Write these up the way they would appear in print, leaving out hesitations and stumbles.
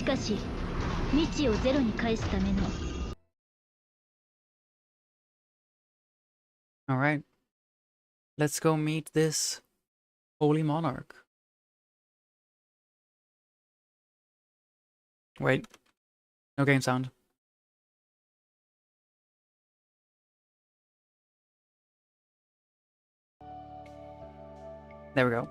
しかし未知をゼロに返すための Alright. Let's go meet this holy monarch. Wait. No game sound. There we go.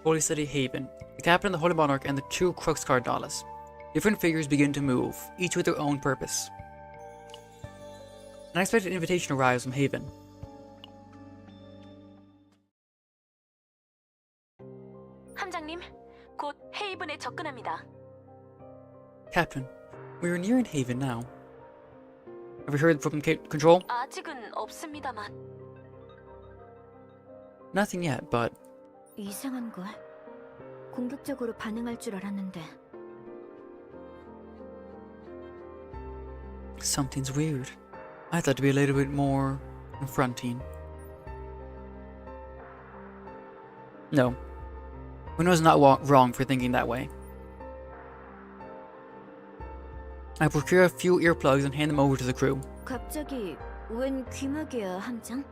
Holy City Haven. The captain, the Holy Monarch, and the two Crux Cardinalis. Different figures begin to move, each with their own purpose. An unexpected invitation arrives from Haven. 함장님, 곧 헤이븐에 접근합니다. Captain, we are near in Haven now. Have you heard from Control? 아직은 없습니다만. Nothing yet, but 이상한 걸. 공격적으로 반응할 줄 알았는데. something's weird. I thought to be a little bit more confronting. No. Winno's not wrong for thinking that way. I procure a few earplugs and hand them over to the crew. 갑자기 웬 귀마개야, 함장?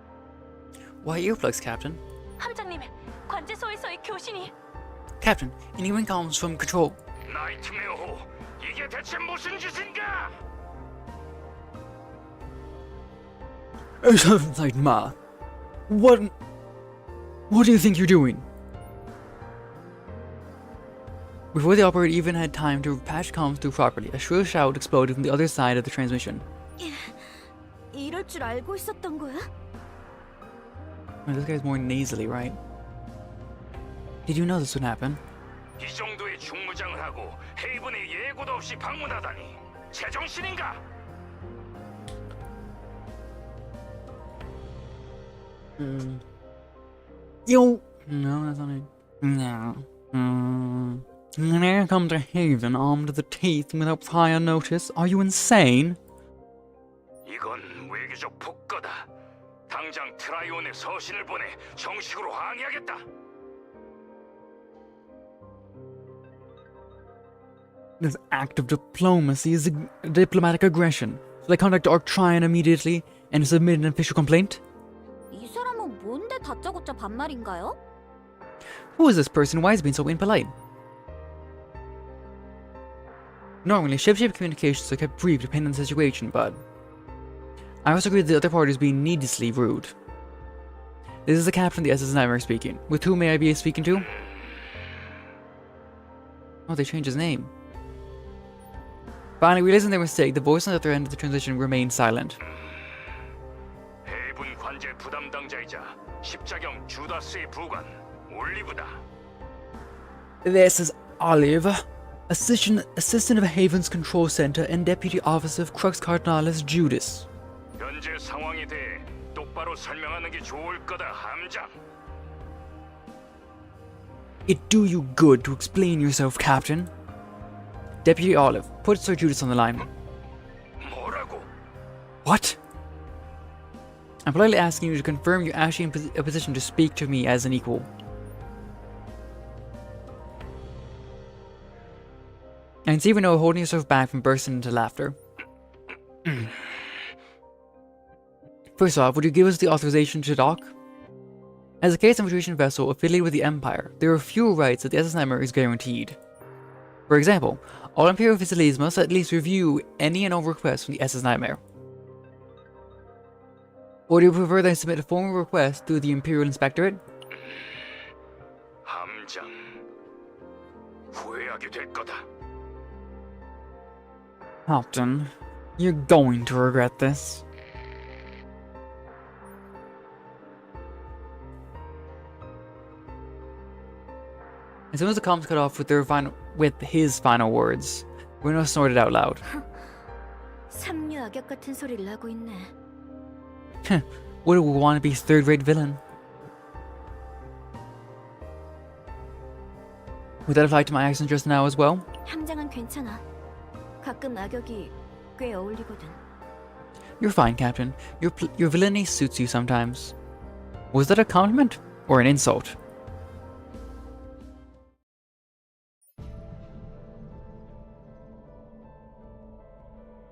Why earplugs, Captain? 함장님, 관제소에서의 교신이. Captain, anyone comes from Control. 나이트메어, 이게 대체 무슨 짓인가? Nightmare. What do you think you're doing? Before the operator even had time to patch comms through properly, a shrill shout exploded from the other side of the transmission. 이럴 줄 알고 있었던 거야? Oh, this guy's more nasally, right? Did you know this would happen? 이 정도의 중무장을 하고 헤이븐에 예고도 없이 방문하다니 제정신인가? Yo! No, that's not it. No. An heir come to Haven armed to the teeth without prior notice? Are you insane? 이건 외교적 폭거다. 당장 트라이온에 서신을 보내 정식으로 항의하겠다. This act of diplomacy is diplomatic aggression. Shall I contact Arctrion immediately and submit an official complaint? 이 사람은 뭔데 다짜고짜 반말인가요? Who is this person? Why is he being so impolite? Normally, ship-to-ship communications are kept brief depending on the situation, but I also agree that the other party is being needlessly rude. This is the captain of the SS Nightmare speaking. With whom may I be speaking to? Oh, they changed his name. Finally, realizing their mistake, the voice on the other end of the transition remained silent. 헤이븐 관제 부담당자이자 십자경 주다스의 부관 올리브다. This is Olive, assistant of Haven's Control Center and Deputy Officer of Crux Cardinalis Judas. 현재 상황에 대해 똑바로 설명하는 게 좋을 거다, 함장. It do you good to explain yourself, Captain. Deputy Olive, put Sir Judas on the line. 뭐라고? What? I'm politely asking you to confirm you're actually in a position to speak to me as an equal. And see Renault holding yourself back from bursting into laughter. First off, would you give us the authorization to dock? As a case infiltration vessel affiliated with the Empire, there are few rights that the SS Nightmare is guaranteed. For example, all Imperial facilities must at least review any and all requests from the SS Nightmare. Or do you prefer they submit a formal request through the Imperial Inspectorate? 함장, 후회하게 될 거다. Captain, you're going to regret this. As soon as the comms cut off with his final words, Bruno snorted out loud. 삼류 악역 같은 소리를 하고 있네. What a wannabe third-rate villain. Would that apply to my accent just now as well? 함장은 괜찮아. 가끔 악역이 꽤 어울리거든. You're fine, Captain. Your villainy suits you sometimes. Was that a compliment or an insult?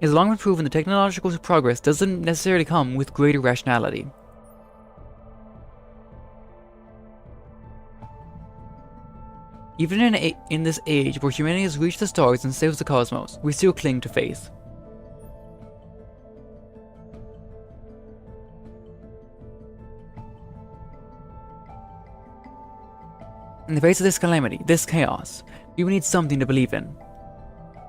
It's long been proven that technological progress doesn't necessarily come with greater rationality. Even in this age where humanity has reached the stars and saved the cosmos, we still cling to faith. In the face of this calamity, this chaos, people need something to believe in.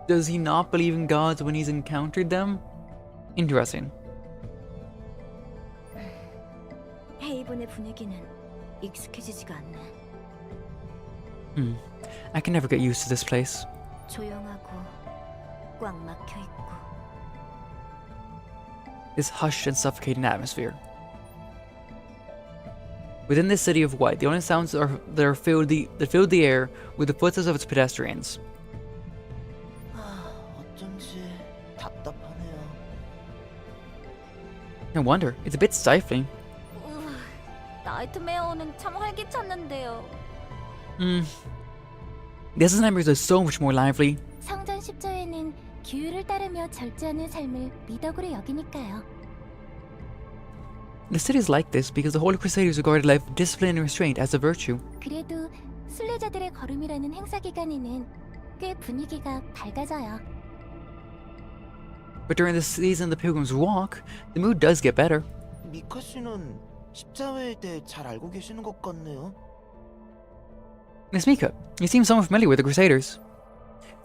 Does he not believe in gods when he's encountered them? Interesting. 헤이븐의 분위기는 익숙해지지가 않네. I can never get used to this place. 조용하고 꽉 막혀 있고. This hushed and suffocating atmosphere. Within this city of white, the only sounds that filled the air were the footsteps of its pedestrians. 어쩐지 답답하네요. No wonder, it's a bit stifling. 나이트메어는 참 활기찼는데요. The Azelante are so much more lively. 성전 10조에는 규율을 따르며 절제하는 삶을 미덕으로 여기니까요. The city is like this because the Holy Crusaders regarded life of discipline and restraint as a virtue. 그래도 순례자들의 걸음이라는 행사 기간에는 꽤 분위기가 밝아져요. But during the season of the Pilgrim's Walk, the mood does get better. 미카 씨는 십자회에 대해 잘 알고 계시는 것 같네요. Miss Mika, you seem somewhat familiar with the Crusaders.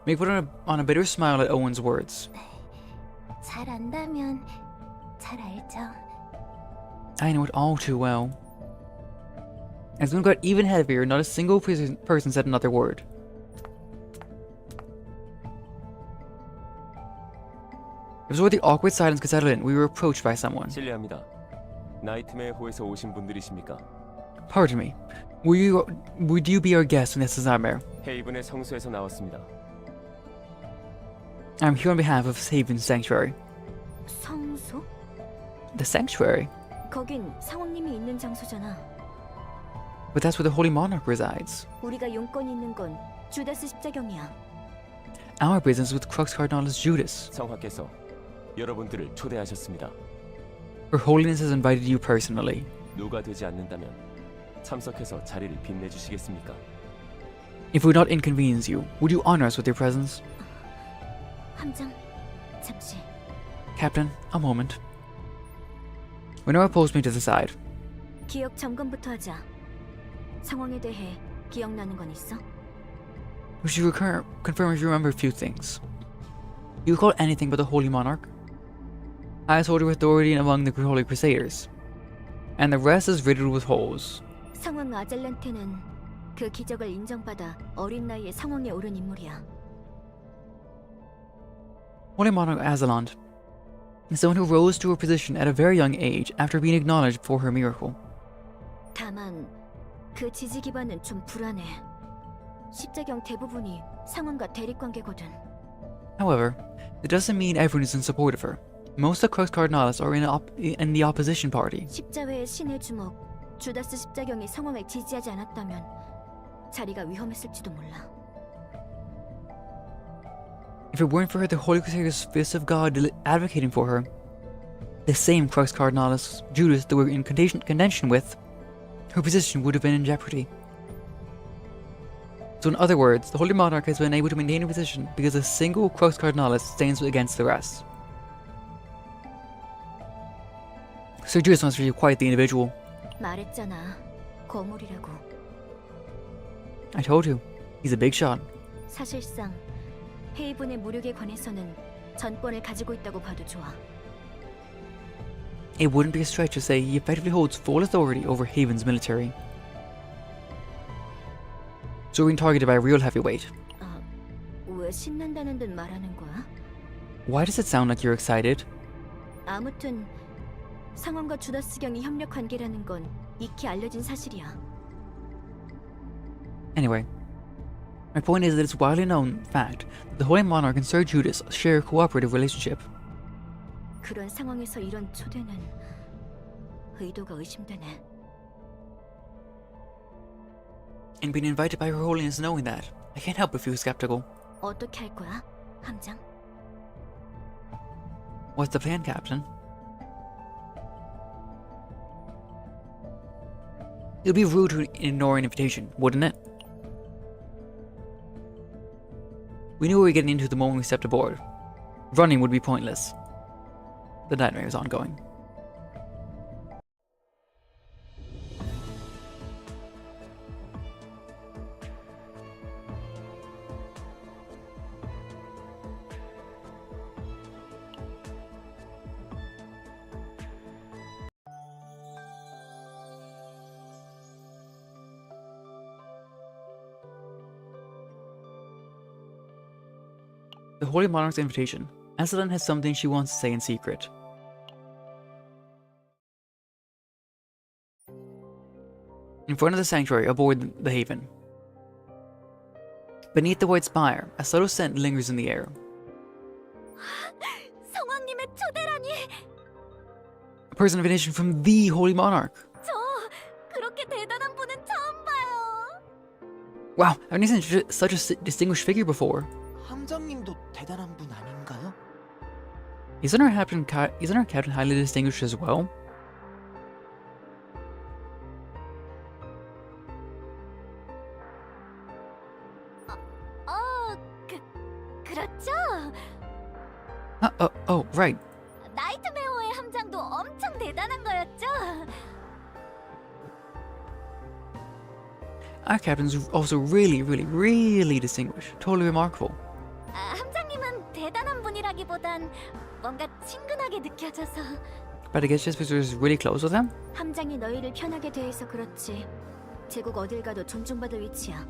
Mika put on a bitter smile at Owen's words. 잘 안다면 잘 알죠. I know it all too well. As the mood got even heavier, not a single person said another word. It was over the awkward silence could settle in, we were approached by someone. 실례합니다. 나이트메어호에서 오신 분들이십니까? Pardon me. Would you be our guest in this nightmare? 헤이븐의 성수에서 나왔습니다. I'm here on behalf of Haven's Sanctuary. 성소? The Sanctuary? 거긴 상왕님이 있는 장소잖아. But that's where the Holy Monarch resides. 우리가 용건이 있는 건 주다스 십자경이야. Our business with Crux Cardinalis Judas. 성화께서 여러분들을 초대하셨습니다. Her Holiness has invited you personally. 누가 되지 않는다면 참석해서 자리를 빛내주시겠습니까? If we would not inconvenience you, would you honor us with your presence? 함장, 잠시. Captain, a moment. Winora pulls me to the side. 기억 점검부터 하자. 상황에 대해 기억나는 건 있어? Would you confirm if you remember a few things? Do you recall anything about the Holy Monarch? I told her authority among the Holy Crusaders, and the rest is riddled with holes. 상황 아젤란테는 그 기적을 인정받아 어린 나이에 상황에 오른 인물이야. Holy Monarch Azelante is someone who rose to her position at a very young age after being acknowledged for her miracle. 다만 그 지지 기반은 좀 불안해. 십자경 대부분이 상황과 대립 관계거든. However, it doesn't mean everyone is in support of her. Most of the Crux Cardinalis are in the opposition party. 십자회의 신의 주먹, 주다스 십자경이 상황을 지지하지 않았다면 자리가 위험했을지도 몰라. If it weren't for her, the Holy Crusaders' Fist of God advocating for her, the same Crux Cardinalis Judas that we're in contention with, her position would have been in jeopardy. So in other words, the Holy Monarch has been able to maintain her position because a single Crux Cardinalis stands against the rest. Sir Judas must be quite the individual. 말했잖아. 거물이라고. I told you, he's a big shot. 사실상 헤이븐의 무력에 관해서는 전권을 가지고 있다고 봐도 좋아. It wouldn't be a stretch to say he effectively holds full authority over Haven's military. So we're being targeted by a real heavyweight. 왜 신난다는 듯 말하는 거야? Why does it sound like you're excited? 아무튼 상황과 주다스경이 협력 관계라는 건 익히 알려진 사실이야. Anyway, my point is that it's widely known fact that the Holy Monarch and Sir Judas share a cooperative relationship. 그런 상황에서 이런 초대는 의도가 의심되네. And being invited by Her Holiness knowing that, I can't help but feel skeptical. 어떻게 할 거야, 함장? What's the plan, Captain? It would be rude to ignore an invitation, wouldn't it? We knew we were getting into the moment we stepped aboard. Running would be pointless. The nightmare is ongoing. The Holy Monarch's invitation. Azelante has something she wants to say in secret. In front of the sanctuary aboard the Haven. Beneath the white spire, a subtle scent lingers in the air. 성왕님의 초대라니! A personal invitation from the Holy Monarch. 저 그렇게 대단한 분은 처음 봐요. Wow, I've never seen such a distinguished figure before. 함장님도 대단한 분 아닌가요? Isn't our captain highly distinguished as well? 그렇죠. Oh, right. 나이트메어의 함장도 엄청 대단한 거였죠. Our captain's also really distinguished. Totally remarkable. 함장님은 대단한 분이라기보단 뭔가 친근하게 느껴져서. But I guess just because we're really close with him? 함장이 너희를 편하게 대해서 그렇지. 제국 어딜 가도 존중받을 위치야.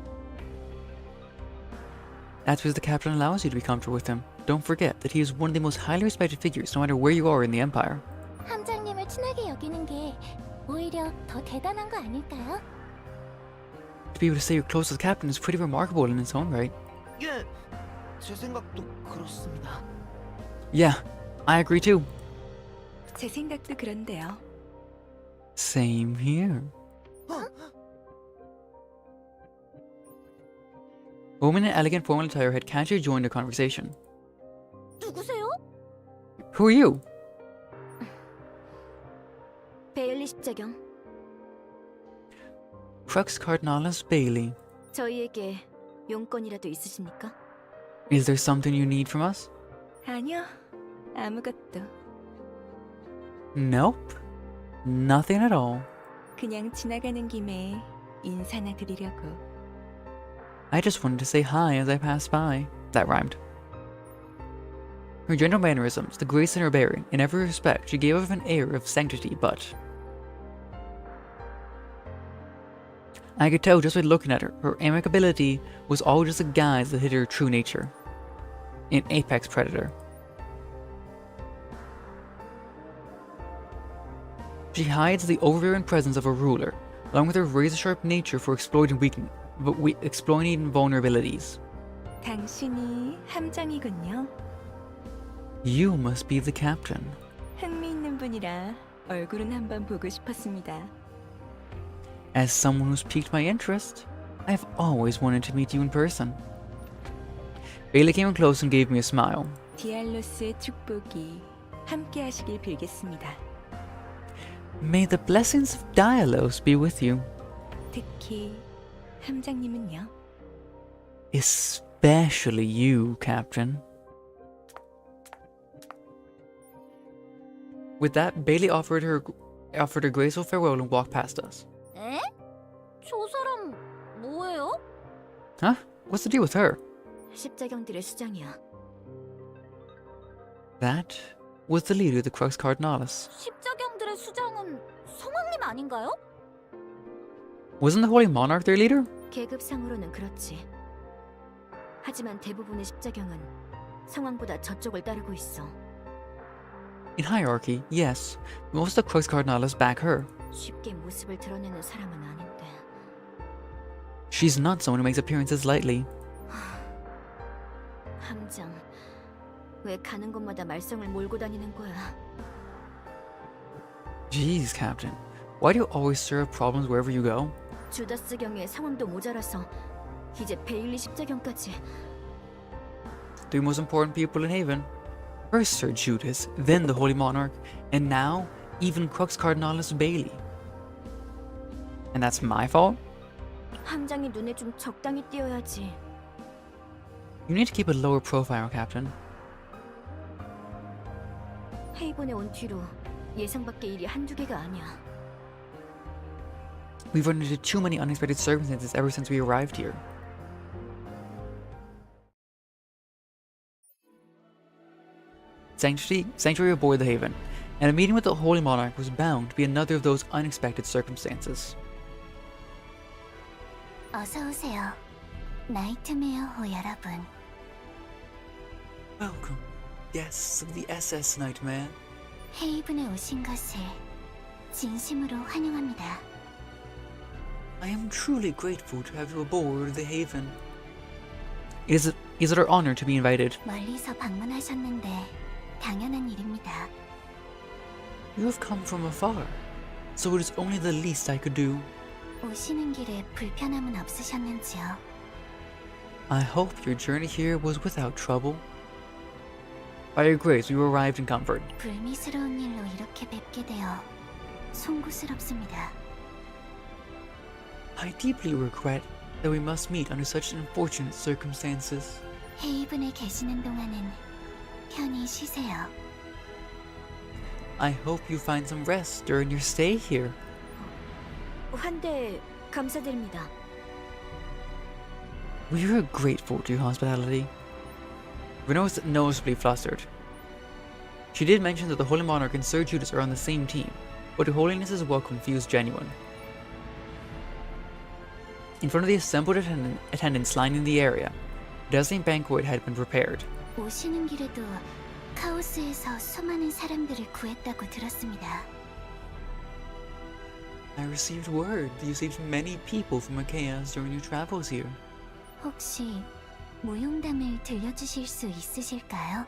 That's because the captain allows you to be comfortable with him. Don't forget that he is one of the most highly respected figures no matter where you are in the Empire. 함장님을 친하게 여기는 게 오히려 더 대단한 거 아닐까요? To be able to say you're close to the captain is pretty remarkable in its own right. 예, 제 생각도 그렇습니다. Yeah, I agree too. 제 생각도 그런데요. Same here. A woman in elegant formal attire had casually joined the conversation. 누구세요? Who are you? 베일리 십자경. Crux Cardinalis Bailey. 저희에게 용건이라도 있으십니까? Is there something you need from us? 아니요, 아무것도. Nope. Nothing at all. 그냥 지나가는 김에 인사나 드리려고. I just wanted to say hi as I passed by. That rhymed. Her gentle mannerisms, the grace in her bearing, in every respect, she gave off an air of sanctity, but I could tell just by looking at her, her amicability was all just a guise that hid her true nature. An apex predator. She hides the overbearing presence of a ruler, along with her razor-sharp nature for exploiting vulnerabilities. 당신이 함장이군요. You must be the captain. 흥미있는 분이라 얼굴은 한번 보고 싶었습니다. As someone who's piqued my interest, I've always wanted to meet you in person. Bailey came in close and gave me a smile. 디알로스의 축복이 함께 하시길 빌겠습니다. May the blessings of Dialos be with you. 특히 함장님은요? Especially you, Captain. With that, Bailey offered her graceful farewell and walked past us. 에? 저 사람 뭐예요? Huh? What's the deal with her? 십자경들의 수장이야. That was the leader of the Crux Cardinalis. 십자경들의 수장은 성왕님 아닌가요? Wasn't the Holy Monarch their leader? 계급상으로는 그렇지. 하지만 대부분의 십자경은 성왕보다 저쪽을 따르고 있어. In hierarchy, yes. Most of the Crux Cardinalis back her. 쉽게 모습을 드러내는 사람은 아닌데. She's not someone who makes appearances lightly. 함장, 왜 가는 곳마다 말썽을 몰고 다니는 거야? Jeez, Captain. Why do you always stir up problems wherever you go? 주다스 경의 상황도 모자라서 이제 베일리 십자경까지. Three most important people in Haven. First Sir Judas, then the Holy Monarch, and now even Crux Cardinalis Bailey. And that's my fault? 함장이 눈에 좀 적당히 띄어야지. You need to keep a lower profile, Captain. 헤이본에 온 뒤로 예상 밖의 일이 한두 개가 아니야. We've run into too many unexpected circumstances ever since we arrived here. Sanctuary aboard the Haven, and a meeting with the Holy Monarch was bound to be another of those unexpected circumstances. 어서 오세요, 나이트메어호 여러분. Welcome, guests of the SS Nightmare. 헤이븐에 오신 것을 진심으로 환영합니다. I am truly grateful to have you aboard the Haven. It is our honor to be invited. 멀리서 방문하셨는데 당연한 일입니다. You have come from afar, so it is only the least I could do. 오시는 길에 불편함은 없으셨는지요? I hope your journey here was without trouble. By your grace, we arrived in comfort. 불미스러운 일로 이렇게 뵙게 되어 송구스럽습니다. I deeply regret that we must meet under such unfortunate circumstances. 헤이븐에 계시는 동안은 편히 쉬세요. I hope you find some rest during your stay here. 환대 감사드립니다. We are grateful to your hospitality. Reno was noticeably flustered. She did mention that the Holy Monarch and Sir Judas are on the same team, but Her Holiness's welcome feels genuine. In front of the assembled attendants lining the area, a dazzling banquet had been prepared. 오시는 길에도 카오스에서 수많은 사람들을 구했다고 들었습니다. I received word that you saved many people from chaos during your travels here. 혹시 무용담을 들려주실 수 있으실까요?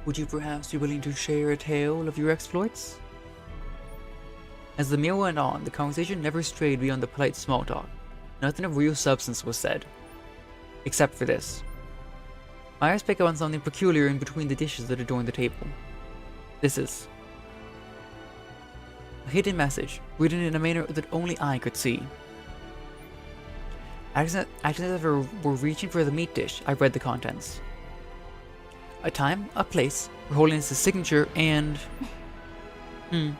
Would you perhaps be willing to share a tale of your exploits? As the meal went on, the conversation never strayed beyond the polite small talk. Nothing of real substance was said. Except for this. My eyes pick up on something peculiar in between the dishes that adorn the table. This is a hidden message, written in a manner that only I could see. Acting as if I were reaching for the meat dish, I read the contents. A time, a place, Her Holiness's signature, and... The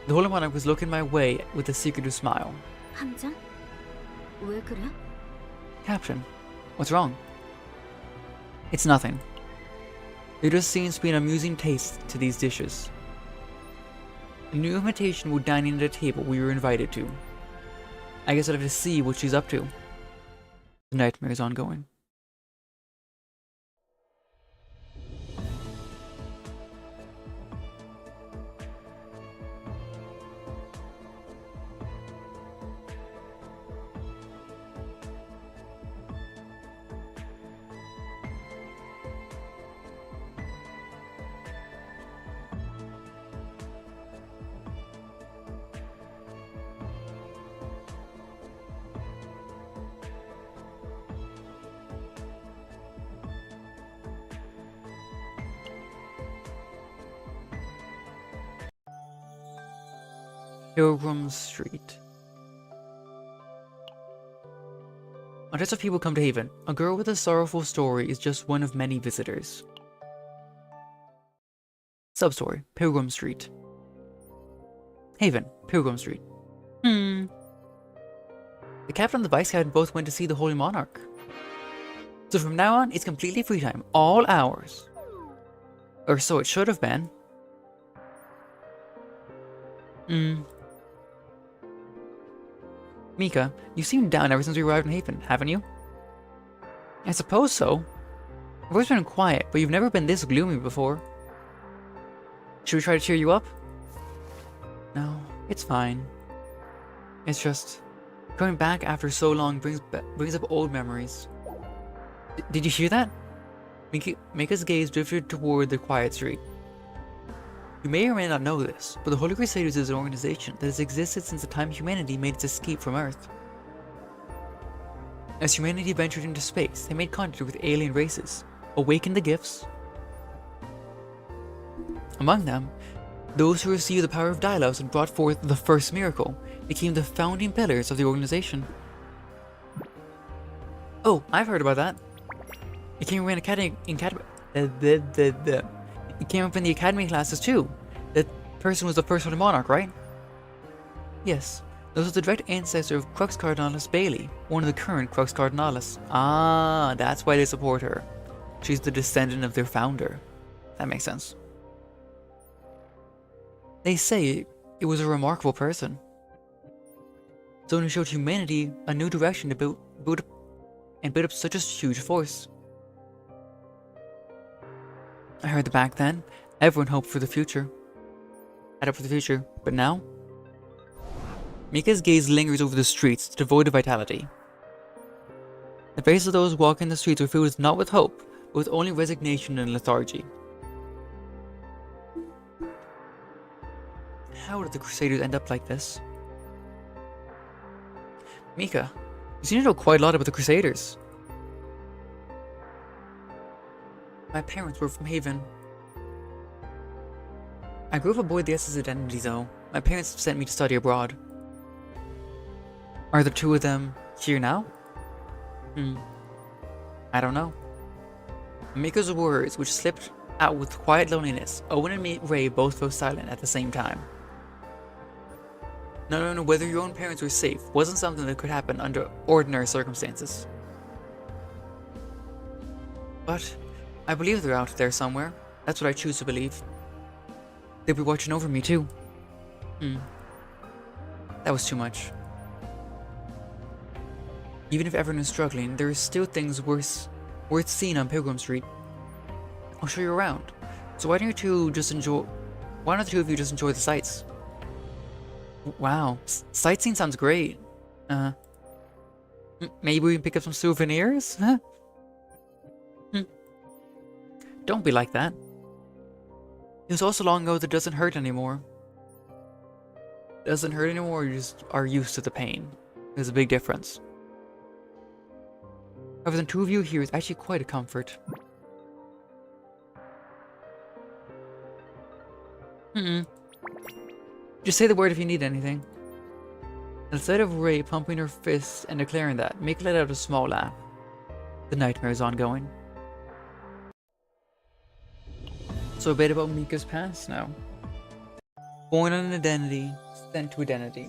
Holy Monarch was looking my way with a secretive smile. 함장? 왜 그래? Captain, what's wrong? It's nothing. There just seems to be an amusing taste to these dishes. A new invitation would dine in at a table we were invited to. I guess I'll have to see what she's up to. The nightmare is ongoing. Pilgrim Street. Hundreds of people come to Haven. A girl with a sorrowful story is just one of many visitors. Substory: Pilgrim Street. Haven, Pilgrim Street. The captain and the vice captain both went to see the Holy Monarch. So from now on, it's completely free time, all hours. Or so it should have been. Mika, you seem down ever since we arrived in Haven, haven't you? I suppose so. I've always been quiet, but you've never been this gloomy before. Should we try to cheer you up? No, it's fine. It's just... coming back after so long brings up old memories. Did you hear that? Mika's gaze drifted toward the quiet street. You may or may not know this, but the Holy Crusaders is an organization that has existed since the time humanity made its escape from Earth. As humanity ventured into space, they made contact with alien races, awakened the gifts. Among them, those who received the power of Dylos and brought forth the first miracle became the founding pillars of the organization. Oh, I've heard about that. It came up in the academy classes too. That person was the first Holy Monarch, right? Yes, this was the direct ancestor of Crux Cardinalis Bailey, one of the current Crux Cardinalis. Ah, that's why they support her. She's the descendant of their founder. That makes sense. They say it was a remarkable person. Someone who showed humanity a new direction to build up such a huge force. I heard that back then, everyone hoped for the future. Had hope for the future, but now? Mika's gaze lingers over the streets, devoid of vitality. The faces of those walking the streets were filled not with hope, but with only resignation and lethargy. How did the Crusaders end up like this? Mika, you seem to know quite a lot about the Crusaders. My parents were from Haven. I grew up aboard the SS Identity though. My parents sent me to study abroad. Are the two of them here now? I don't know. Mika's words, which slipped out with quiet loneliness, Owen and Ray both fell silent at the same time. Knowing whether your own parents were safe wasn't something that could happen under ordinary circumstances. But I believe they're out there somewhere. That's what I choose to believe. They'll be watching over me too. That was too much. Even if everyone is struggling, there are still things worth seeing on Pilgrim Street. I'll show you around. So why don't the two of you just enjoy the sights? Wow, sightseeing sounds great. Maybe we can pick up some souvenirs? Huh? Don't be like that. It was also long ago that doesn't hurt anymore. Doesn't hurt anymore, you just are used to the pain. There's a big difference. However, the two of you here is actually quite a comfort. Just say the word if you need anything. Instead of Ray pumping her fists and declaring that, Mika let out a small laugh. The nightmare is ongoing. So a bit about Mika's past now. Born on Identity, sent to Identity.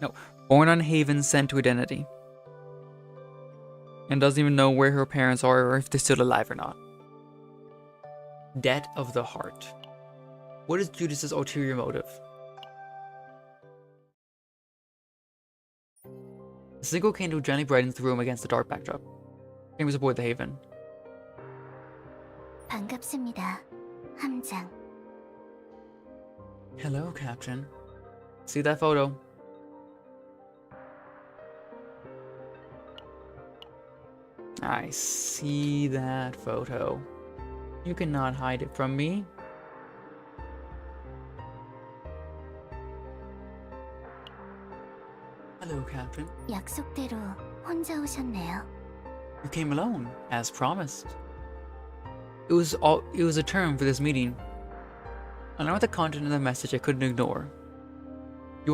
No, born on Haven, sent to Identity. And doesn't even know where her parents are or if they're still alive or not. Debt of the heart. What is Judas's ulterior motive? A single candle gently brightens the room against the dark backdrop. He was aboard the Haven. 반갑습니다, 함장. Hello, Captain. See that photo? I see that photo. You cannot hide it from me. Hello, Captain. 약속대로 혼자 오셨네요. You came alone, as promised. It was a term for this meeting. I know the content of the message I couldn't ignore. You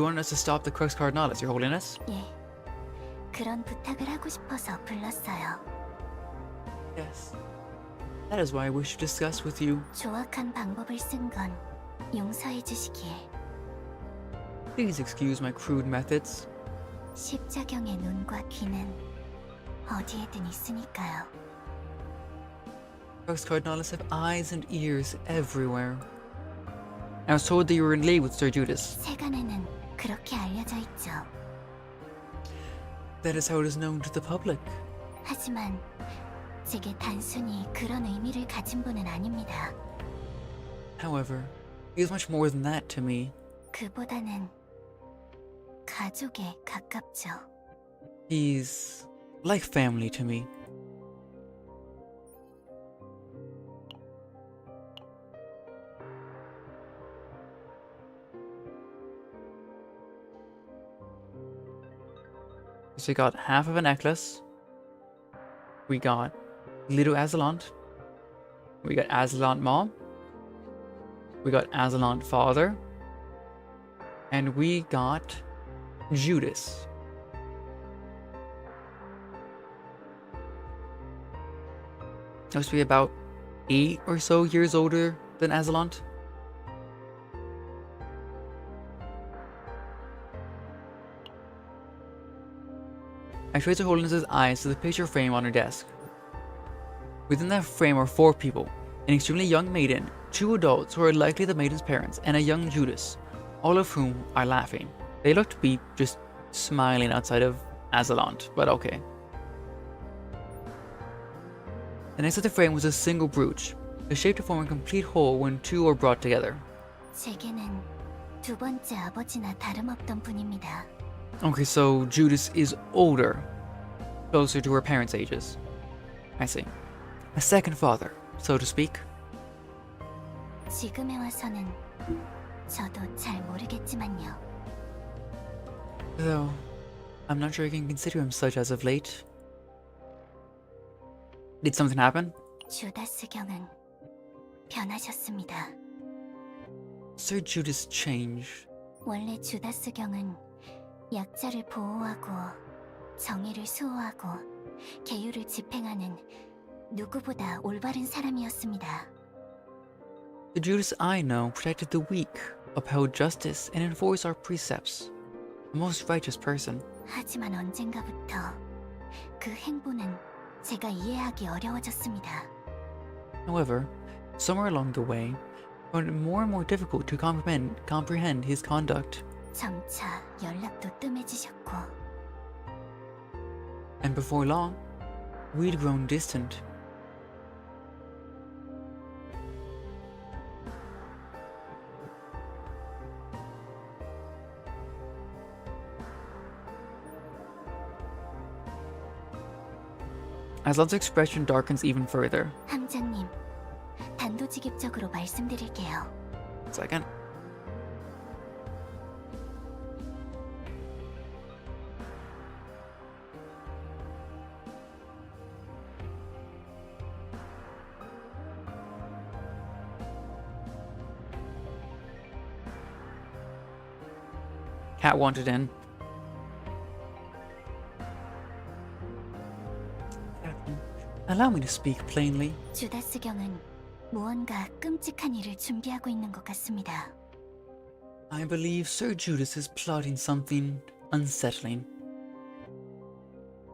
want us to stop the Crux Cardinalis, Your Holiness? 예, 그런 부탁을 하고 싶어서 불렀어요. Yes. That is why I wish to discuss with you. 조악한 방법을 쓴 건 용서해 주시길. Please excuse my crude methods. 십자경의 눈과 귀는 어디에든 있으니까요. Crux Cardinalis have eyes and ears everywhere. I was told that you were in league with Sir Judas. 세간에는 그렇게 알려져 있죠. That is how it is known to the public. 하지만 제게 단순히 그런 의미를 가진 분은 아닙니다. However, he is much more than that to me. 그보다는 가족에 가깝죠. He's like family to me. So we got half of a necklace. We got little Azelante. We got Azelante mom. We got Azelante father. And we got Judas. Must be about 8 or so years older than Azelante. I traced Her Holiness's eyes to the picture frame on her desk. Within that frame are 4 people, an extremely young maiden, 2 adults who are likely the maiden's parents, and a young Judas, all of whom are laughing. They look to be just smiling outside of Azelante, but okay. The next to the frame was a single brooch, the shape to form a complete whole when 2 are brought together. 제게는 두 번째 아버지나 다름없던 분입니다. Okay, so Judas is older, closer to her parents' ages. I see. A second father, so to speak. 지금에 와서는 저도 잘 모르겠지만요. Though, I'm not sure I can consider him such as of late. Did something happen? 주다스 경은 변하셨습니다. Sir Judas changed. 원래 주다스 경은 약자를 보호하고 정의를 수호하고 계율을 집행하는 누구보다 올바른 사람이었습니다. The Judas I know protected the weak, upheld justice, and enforced our precepts. A most righteous person. 하지만 언젠가부터 그 행보는 제가 이해하기 어려워졌습니다. However, somewhere along the way, I found it more and more difficult to comprehend his conduct. 점차 연락도 뜸해지셨고 And before long, we'd grown distant. Aslan's expression darkens even further. 함장님, 단도직입적으로 말씀드릴게요. Second. Cat wanted in. Captain, allow me to speak plainly. 주다스 경은 무언가 끔찍한 일을 준비하고 있는 것 같습니다. I believe Sir Judas is plotting something unsettling.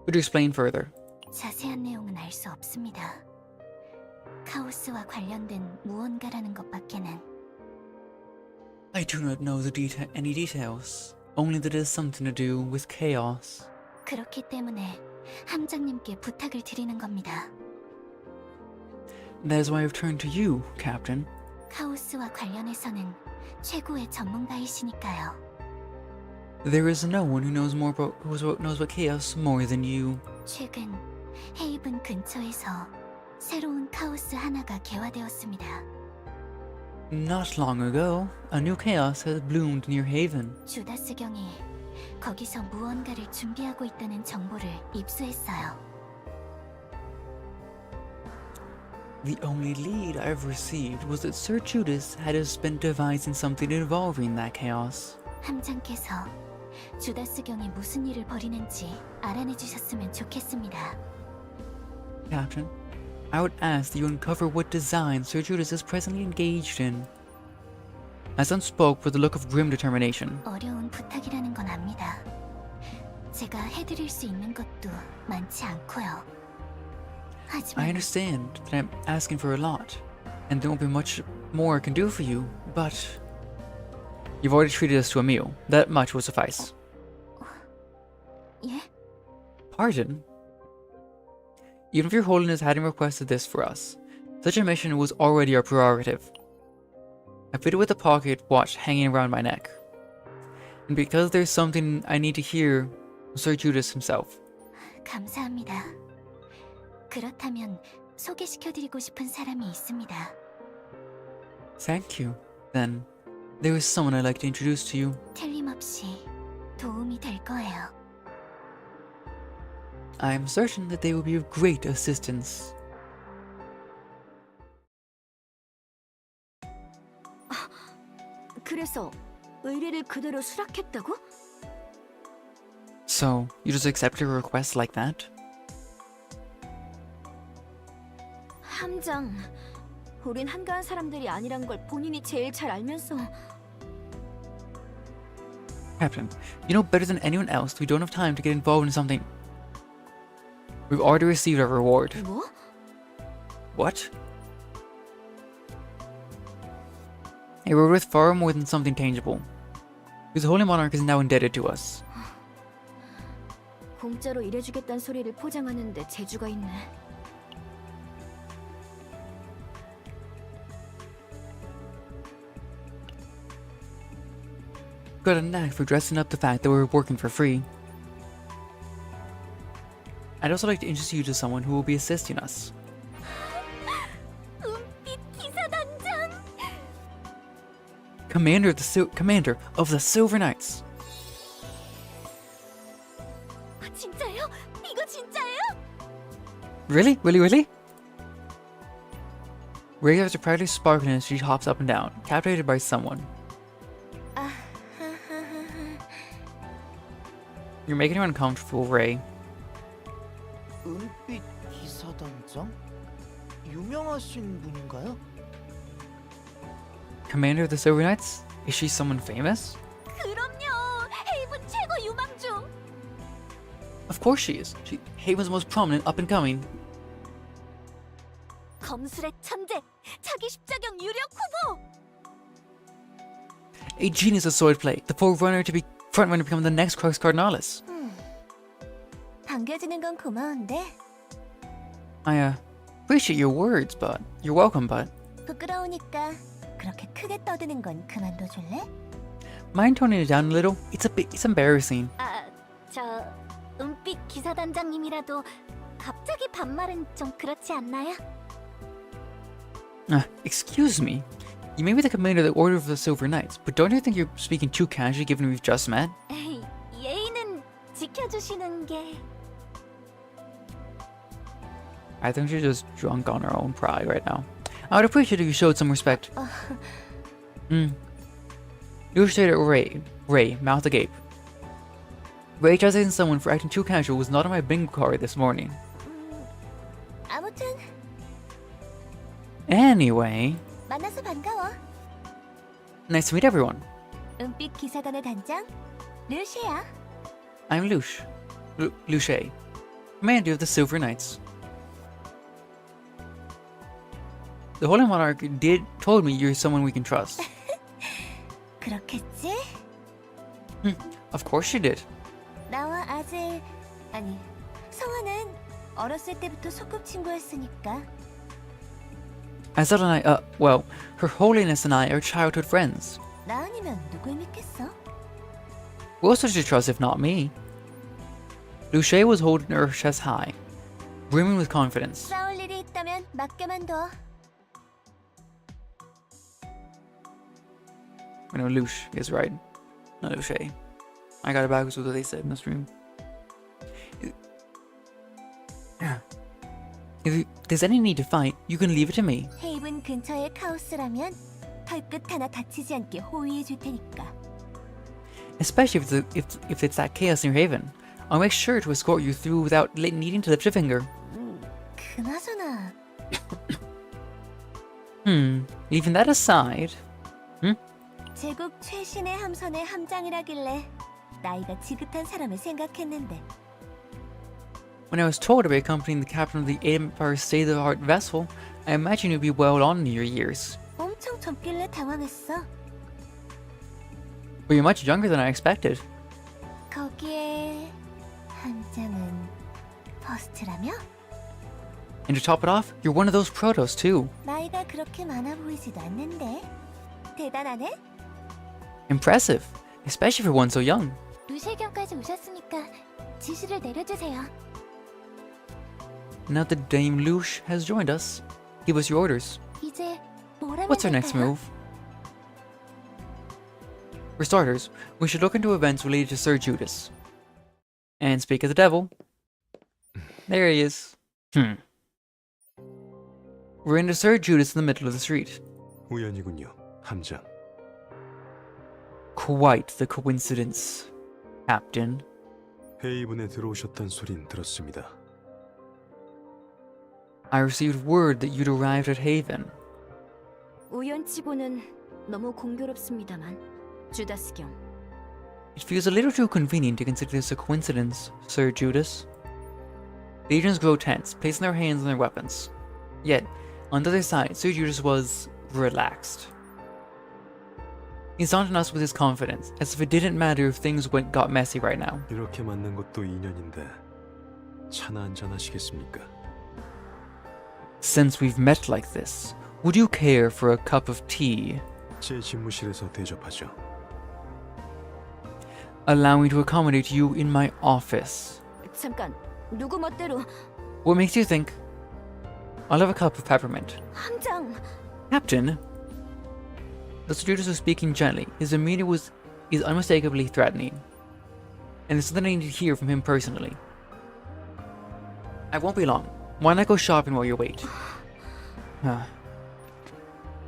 Could you explain further? 자세한 내용은 알 수 없습니다. 카오스와 관련된 무언가라는 것밖에는. I do not know any details. Only that it has something to do with chaos. 그렇기 때문에 함장님께 부탁을 드리는 겁니다. That is why I've turned to you, Captain. 카오스와 관련해서는 최고의 전문가이시니까요. There is no one who knows about chaos more than you. 최근 헤이븐 근처에서 새로운 카오스 하나가 개화되었습니다. Not long ago, a new chaos has bloomed near Haven. 주다스 경이 거기서 무언가를 준비하고 있다는 정보를 입수했어요. The only lead I've received was that Sir Judas had been devising something involving that chaos. 함장께서 주다스 경이 무슨 일을 벌이는지 알아내 주셨으면 좋겠습니다. Captain, I would ask that you uncover what design Sir Judas is presently engaged in. Aslan spoke with a look of grim determination. 어려운 부탁이라는 건 압니다. 제가 해드릴 수 있는 것도 많지 않고요. I 하지만 understand that I'm asking for a lot, and there won't be much more I can do for you, but you've already treated us to a meal. That much will suffice. 예? Pardon? Even if your holiness hadn't requested this for us, such a mission was already our prerogative. I fitted with a pocket watch hanging around my neck. And because there's something I need to hear from Sir Judas himself. 감사합니다. 그렇다면 소개시켜드리고 싶은 사람이 있습니다. Thank you. Then, there is someone I'd like to introduce to you. 틀림없이 도움이 될 거예요. I am certain that they will be of great assistance. 그래서 의뢰를 그대로 수락했다고? So, you just accepted a request like that? 함장, 우린 한가한 사람들이 아니란 걸 본인이 제일 잘 알면서 Captain, you know better than anyone else we don't have time to get involved in something. We've already received our reward. 뭐? What? A reward worth far more than something tangible. Because the Holy Monarch is now indebted to us. 공짜로 일해주겠다는 소리를 포장하는데 재주가 있네. Got a knack for dressing up the fact that we're working for free. I'd also like to introduce you to someone who will be assisting us. 은빛 기사단장! Commander of the Silver Knights. 진짜요? 이거 진짜예요? Really? Really? Ray eyes are proudly sparkling as she hops up and down, captivated by someone. You're making her uncomfortable, Ray. 은빛 기사단장? 유명하신 분인가요? Commander of the Silver Knights? Is she someone famous? 그럼요! 헤이븐 최고 유망주! Of course she is. Haven's most prominent up and coming. 검술의 천재! 차기 십자경 유력 후보! A genius of swordplay, the frontrunner to become the next Crux Cardinalis. 반겨주는 건 고마운데 I appreciate your words, but you're welcome, but 부끄러우니까 그렇게 크게 떠드는 건 그만둬줄래? mind toning it down a little? It's embarrassing. 저 은빛 기사단장님이라도 갑자기 반말은 좀 그렇지 않나요? Excuse me. You may be the commander of the Order of the Silver Knights, but don't you think you're speaking too casually given we've just met? 예의는 지켜주시는 게 I think she's just drunk on her own pride right now. I would appreciate if you showed some respect. You stared at Ray, mouth agape. Ray chastising someone for acting too casual was not on my bingo card this morning. 아무튼 Anyway, 만나서 반가워. nice to meet everyone. 은빛 기사단의 단장 루시야. I'm Luche, commander of the Silver Knights. The Holy Monarch told me you're someone we can trust. 그렇겠지? Of course she did. 나와 성아는 어렸을 때부터 소꿉친구였으니까. Azelante and I, Her Holiness and I are childhood friends. 나 아니면 누굴 믿겠어? Who else would you trust if not me? Luche was holding her chest high, brimming with confidence. 싸울 일이 있다면 맡겨만 둬. I know Luche is right. Not Luche. I got it backwards with what they said in the stream. If there's any need to fight, you can leave it to me. 헤이븐 근처에 카오스라면 털끝 하나 다치지 않게 호위해 줄 테니까. Especially if it's that chaos near Haven. I'll make sure to escort you through without needing to lift a finger. 그나저나 Leaving that aside. 제국 최신의 함선의 함장이라길래 나이가 지긋한 사람을 생각했는데. When I was told to be accompanying the captain of the Empire state-of-the-art vessel, I imagined you'd be well on in your years. 엄청 젊길래 당황했어. But you're much younger than I expected. 거기에 함장은 퍼스트라며? And to top it off, you're one of those protos too. 나이가 그렇게 많아 보이지도 않는데. 대단하네? Impressive, especially for one so young. 루시경까지 오셨으니까 지시를 내려주세요. now that Dame Luche has joined us. Give us your orders. 이제 뭘 하면 What's our next 될까요? move? For starters, we should look into events related to Sir Judas. And speak of the devil. There he is. We're into Sir Judas in the middle of the street. 우연이군요, 함장. Quite the coincidence, Captain. 헤이븐에 들어오셨단 소린 들었습니다. I received word that you'd arrived at Haven. 우연치고는 너무 공교롭습니다만 주다스 경. It feels a little too convenient to consider this a coincidence, Sir Judas. The agents grow tense, placing their hands on their weapons. Yet, on the other side, Sir Judas was relaxed. He's taunting us with his confidence, as if it didn't matter if things got messy right now. 이렇게 만난 것도 인연인데 차나 한잔 하시겠습니까? Since we've met like this, would you care for a cup of tea? 제 집무실에서 대접하죠. Allow me to accommodate you in my office. 잠깐, 누구 멋대로 What makes you think? I'll have a cup of peppermint. 함장. Captain? The Judas was speaking gently. His demeanor is unmistakably threatening. And there's something I need to hear from him personally. I won't be long. Why not go shopping while you wait?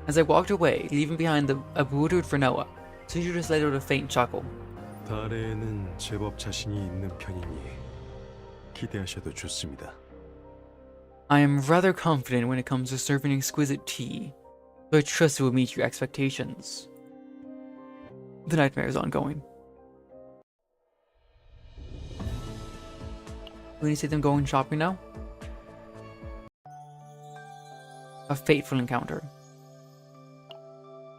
As I walked away, leaving behind a bewildered Vernoa, Sir Judas let out a faint chuckle. 달에는 제법 자신이 있는 편이니 기대하셔도 좋습니다. I am rather confident when it comes to serving exquisite tea, so I trust it will meet your expectations. The nightmare is ongoing. When you see them going shopping now? A fateful encounter.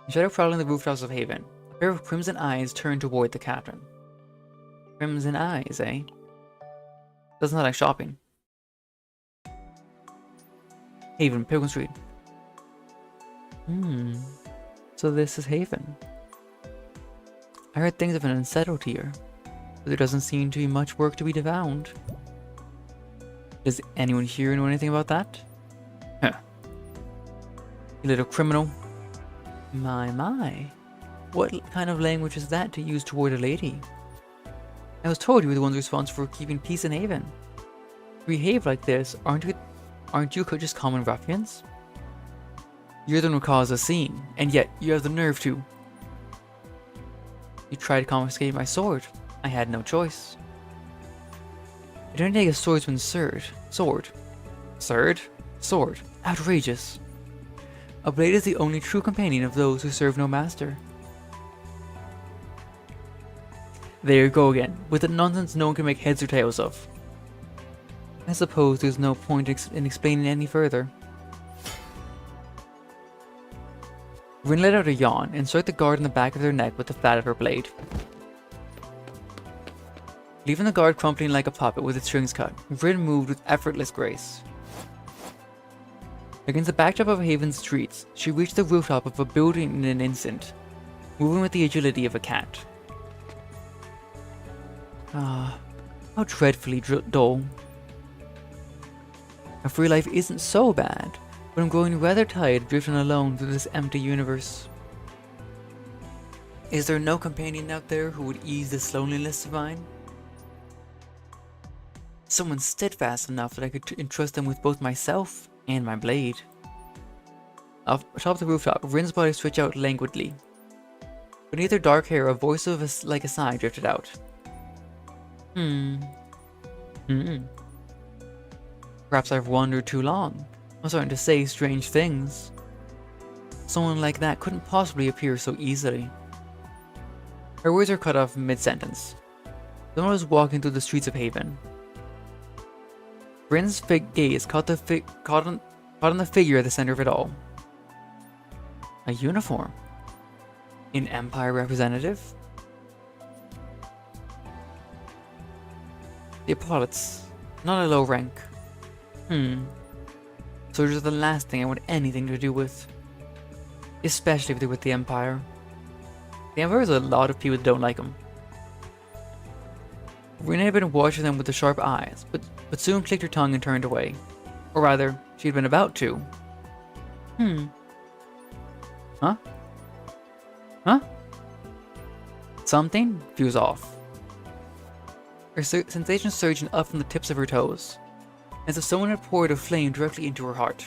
Instead of prowling the rooftops of Haven, a pair of crimson eyes turned toward the captain. Crimson eyes, eh? Doesn't that like shopping? Haven, Pilgrim Street. So this is Haven. I heard things have been unsettled here, but there doesn't seem to be much work to be found. Does anyone here know anything about that? Huh. You little criminal. My. What kind of language is that to use toward a lady? I was told you were the ones responsible for keeping peace in Haven. If you behave like this, aren't you just common ruffians? You're the one who caused a scene, and yet you have the nerve to. You tried to confiscate my sword. I had no choice. It didn't take a swordsman's sword. Sword. Outrageous. A blade is the only true companion of those who serve no master. There you go again, with the nonsense no one can make heads or tails of. I suppose there's no point in explaining any further. Rin let out a yawn and struck the guard in the back of their neck with the flat of her blade. Leaving the guard crumpling like a puppet with its strings cut, Rin moved with effortless grace. Against the backdrop of Haven's streets, she reached the rooftop of a building in an instant, moving with the agility of a cat. Ah, how dreadfully dull. A free life isn't so bad, but I'm growing rather tired of drifting alone through this empty universe. Is there no companion out there who would ease this loneliness of mine? Someone steadfast enough that I could entrust them with both myself and my blade. Up atop the rooftop, Rin's body stretched out languidly. Beneath her dark hair, a voice like a sigh drifted out. Perhaps I've wandered too long. I'm starting to say strange things. Someone like that couldn't possibly appear so easily. Her words are cut off mid-sentence. Someone was walking through the streets of Haven. Rin's gaze caught on the figure at the center of it all. A uniform. An Empire representative? The epaulets. Not a low rank. Soldiers are the last thing I want anything to do with. Especially if they're with the Empire. The Emperor has a lot of people that don't like him. Rina had been watching them with the sharp eyes, but soon clicked her tongue and turned away. Or rather, she'd been about to. Huh? Huh? Something feels off. Her sensations surging up from the tips of her toes, as if someone had poured a flame directly into her heart.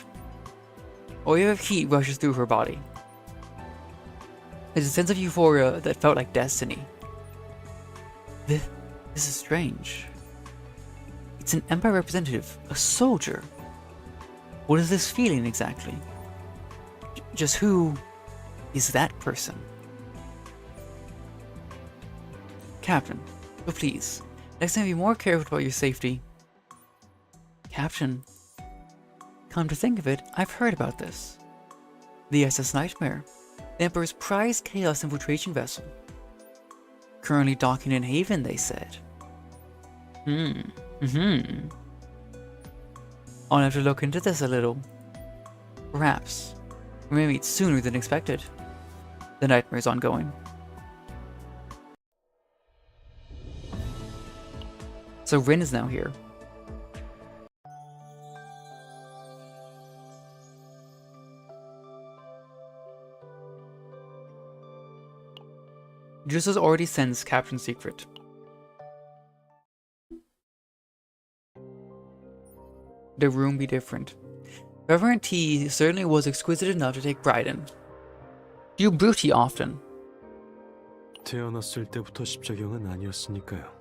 A wave of heat rushes through her body. There's a sense of euphoria that felt like destiny. This is strange. It's an Empire representative, a soldier. What is this feeling exactly? Just who is that person? Captain, but please, next time be more careful about your safety. Captain, come to think of it, I've heard about this. The SS Nightmare, the Emperor's prized Chaos infiltration vessel. Currently docking in Haven, they said. I'll have to look into this a little. Perhaps. We may meet sooner than expected. The nightmare is ongoing. So Rin is now here. Judas has already sensed Captain's secret. The room be different. Reverend T certainly was exquisite enough to take pride in. Do you brew tea often? 태어났을 때부터 십자경은 아니었으니까요.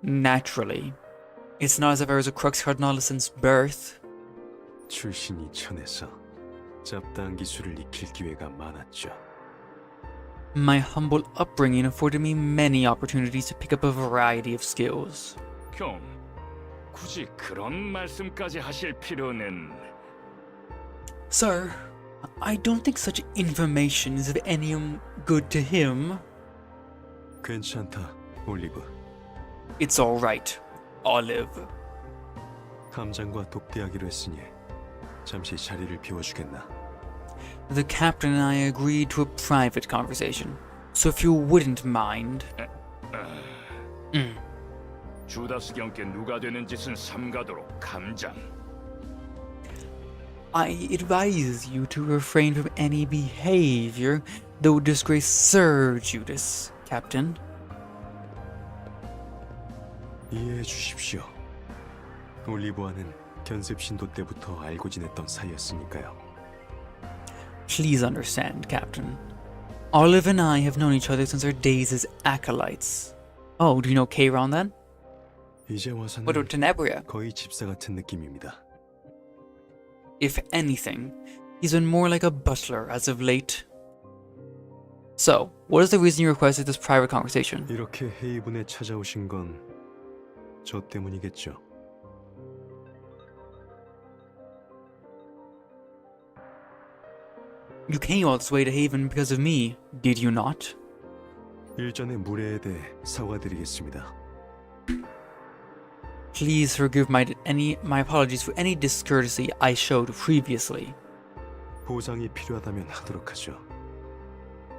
Naturally. It's not as if I was a crux cardinal since birth. 출신이 천해서 잡다한 기술을 익힐 기회가 많았죠. My humble upbringing afforded me many opportunities to pick up a variety of skills. 형, 굳이 그런 말씀까지 하실 필요는... Sir, I don't think such information is of any good to him. 괜찮다, 올리브. It's alright, Olive. 함장과 독대하기로 했으니 잠시 자리를 비워주겠나? The captain and I agreed to a private conversation, so if you wouldn't mind... 주다스 경께 누가 되는 짓은 삼가도록 감장. I advise you to refrain from any behavior that would disgrace Sir Judas, Captain. 이해해 주십시오. 올리브와는 견습 신도 때부터 알고 지냈던 사이였으니까요. Please understand, Captain. Olive and I have known each other since our days as acolytes. Oh, do you know Kayron then? 이제 와서는 What about Tenebria? 거의 집사 같은 느낌입니다. If anything, he's been more like a butler as of late. So, what is the reason you requested this private conversation? 이렇게 헤이븐에 찾아오신 건 저 때문이겠죠. You came all this way to Haven because of me, did you not? 일전의 무례에 대해 사과드리겠습니다. Please forgive my apologies for any discourtesy I showed previously. 보상이 필요하다면 하도록 하죠.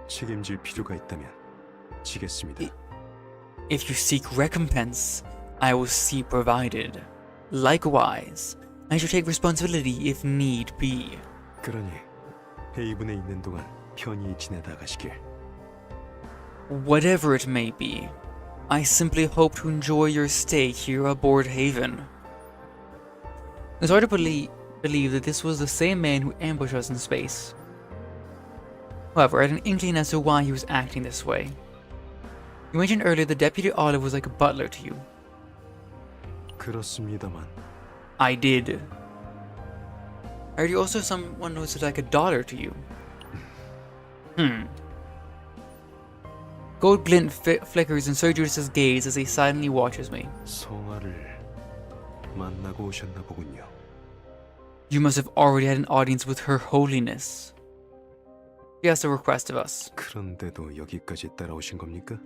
책임질 필요가 있다면 지겠습니다. If you seek recompense, I will see provided. Likewise, I shall take responsibility if need be. 그러니 헤이븐에 있는 동안 편히 지내다 가시길. Whatever it may be, I simply hope to enjoy your stay here aboard Haven. It's hard to believe that this was the same man who ambushed us in space. However, I had an inkling as to why he was acting this way. You mentioned earlier the Deputy Olive was like a butler to you. 그렇습니다만 I did. Are you also someone who's like a daughter to you? Gold glint flickers in Sir Judas's gaze as he silently watches me. 성화를 만나고 오셨나 보군요. You must have already had an audience with Her Holiness. She has a request of us. 그런데도 여기까지 따라오신 겁니까?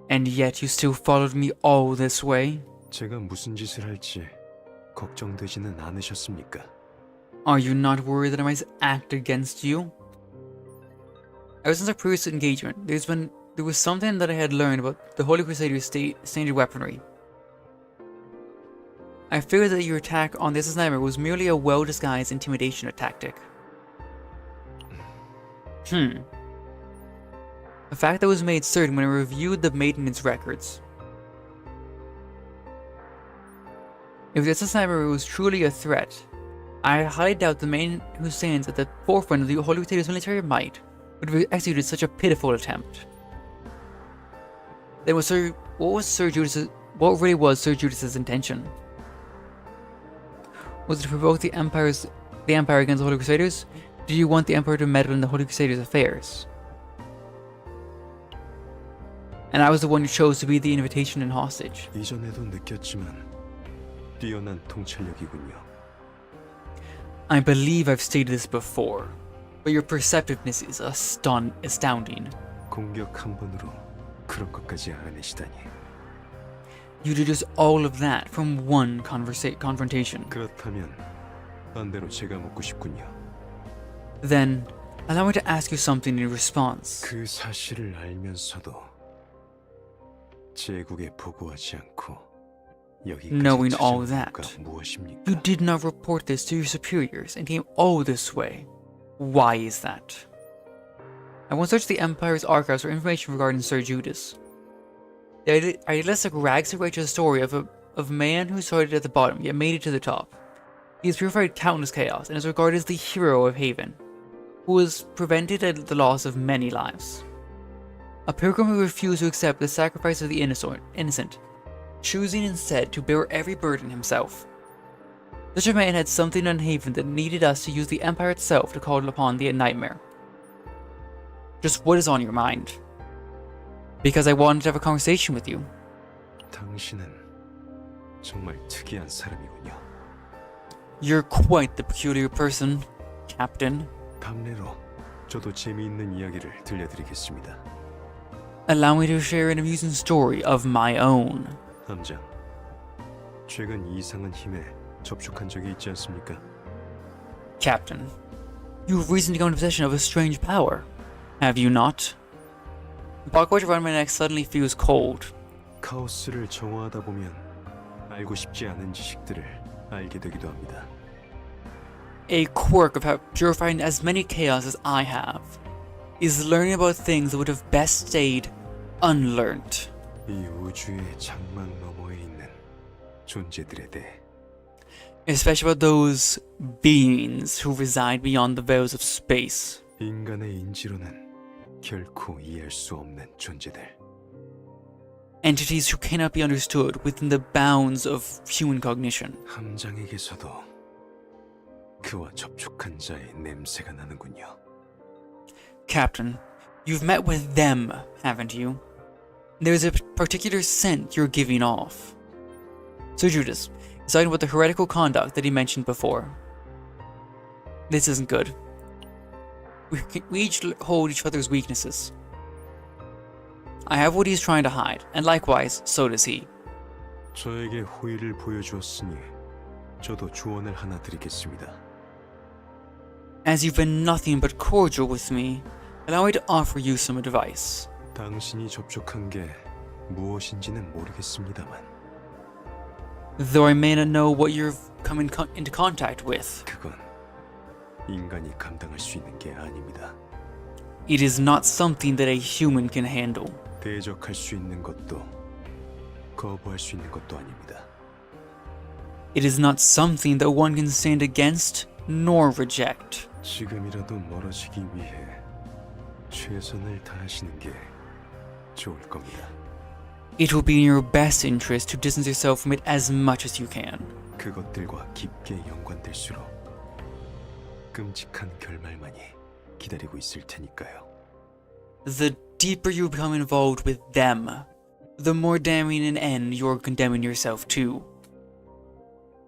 And yet you still followed me all this way? 제가 무슨 짓을 할지 걱정되지는 않으셨습니까? Are you not worried that I might act against you? Ever since our previous engagement, there was something that I had learned about the Holy Crusaders' standard weaponry. I fear that your attack on the SS Nightmare was merely a well-disguised intimidation tactic. A fact that was made certain when I reviewed the maintenance records. If the SS Nightmare was truly a threat, I highly doubt the main Husseins at the forefront of the Holy Crusaders' military might would have executed such a pitiful attempt. Then what really was Sir Judas's intention? Was it to provoke the Empire against the Holy Crusaders? Do you want the Emperor to meddle in the Holy Crusaders' affairs? And I was the one who chose to be the invitation and hostage. 이전에도 느꼈지만 뛰어난 통찰력이군요. I believe I've stated this before, but your perceptiveness is astounding. 공격 한 번으로 그런 것까지 알아내시다니. You deduce all of that from one confrontation. 그렇다면 반대로 제가 묻고 싶군요. Then, allow me to ask you something in response. 그 사실을 알면서도 제국에 보고하지 않고 Knowing 여기까지 all 찾아온 that, 이유가 무엇입니까? you did not report this to your superiors and came all this way. Why is that? I once searched the Empire's archives for information regarding Sir Judas. The idealistic rags to riches story of a man who started at the bottom yet made it to the top. He has purified countless chaos and is regarded as the hero of Haven, who has prevented the loss of many lives. A pilgrim who refused to accept the sacrifice of the innocent, choosing instead to bear every burden himself. Such a man had something on Haven that needed us to use the Empire itself to call upon the Nightmare. Just what is on your mind? Because I wanted to have a conversation with you. 당신은 정말 특이한 사람이군요. You're quite the peculiar person, Captain. 밤내로 저도 재미있는 이야기를 들려드리겠습니다. Allow me to share an amusing story of my own. 함장, 최근 이상한 힘에 접촉한 적이 있지 않습니까? Captain, you've recently come into possession of a strange power, have you not? The barcode around my neck suddenly feels cold. 카오스를 정화하다 보면 알고 싶지 않은 지식들을 알게 되기도 합니다. A quirk of how purifying as many chaos as I have is learning about things that would have best stayed unlearned. 이 우주의 장막 너머에 있는 존재들에 대해. Especially about those beings who reside beyond the veils of space. 인간의 인지로는 결코 이해할 수 없는 존재들. Entities who cannot be understood within the bounds of human cognition. 함장에게서도 그와 접촉한 자의 냄새가 나는군요. Captain, you've met with them, haven't you? There's a particular scent you're giving off. Sir Judas is talking about the heretical conduct that he mentioned before. This isn't good. We each hold each other's weaknesses. I have what he's trying to hide, and likewise, so does he. 저에게 호의를 보여주었으니 저도 조언을 하나 드리겠습니다. As you've been nothing but cordial with me, allow me to offer you some advice. 당신이 접촉한 게 무엇인지는 모르겠습니다만 Though I may not know what you've come into contact with, 그건 인간이 감당할 수 있는 게 아닙니다. it is not something that a human can handle. 대적할 수 있는 것도 거부할 수 있는 것도 아닙니다. It is not something that one can stand against nor reject. 지금이라도 멀어지기 위해 최선을 다하시는 게 좋을 겁니다. It will be in your best interest to distance yourself from it as much as you can. 그것들과 깊게 연관될수록 끔찍한 결말만이 기다리고 있을 테니까요. The deeper you become involved with them, the more damning an end you're condemning yourself to.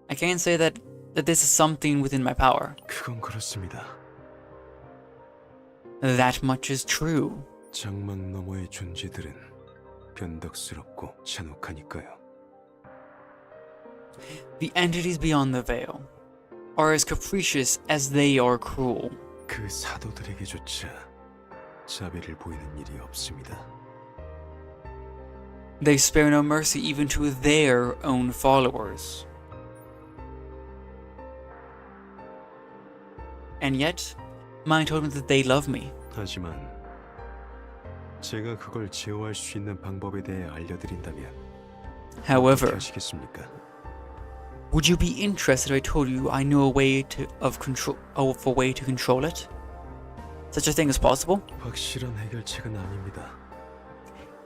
I can't say that this is something within my power. 그건 그렇습니다. That much is true. 장막 너머의 존재들은 변덕스럽고 잔혹하니까요. The entities beyond the veil are as capricious as they are cruel. 그 사도들에게조차 자비를 보이는 일이 없습니다. They spare no mercy even to their own followers. And yet, mine told me that they love me. 하지만 제가 그걸 제어할 수 있는 방법에 대해 알려드린다면 어떻게 However, 하시겠습니까? would you be interested if I told you I know a way to control it? Such a thing is possible? 확실한 해결책은 아닙니다.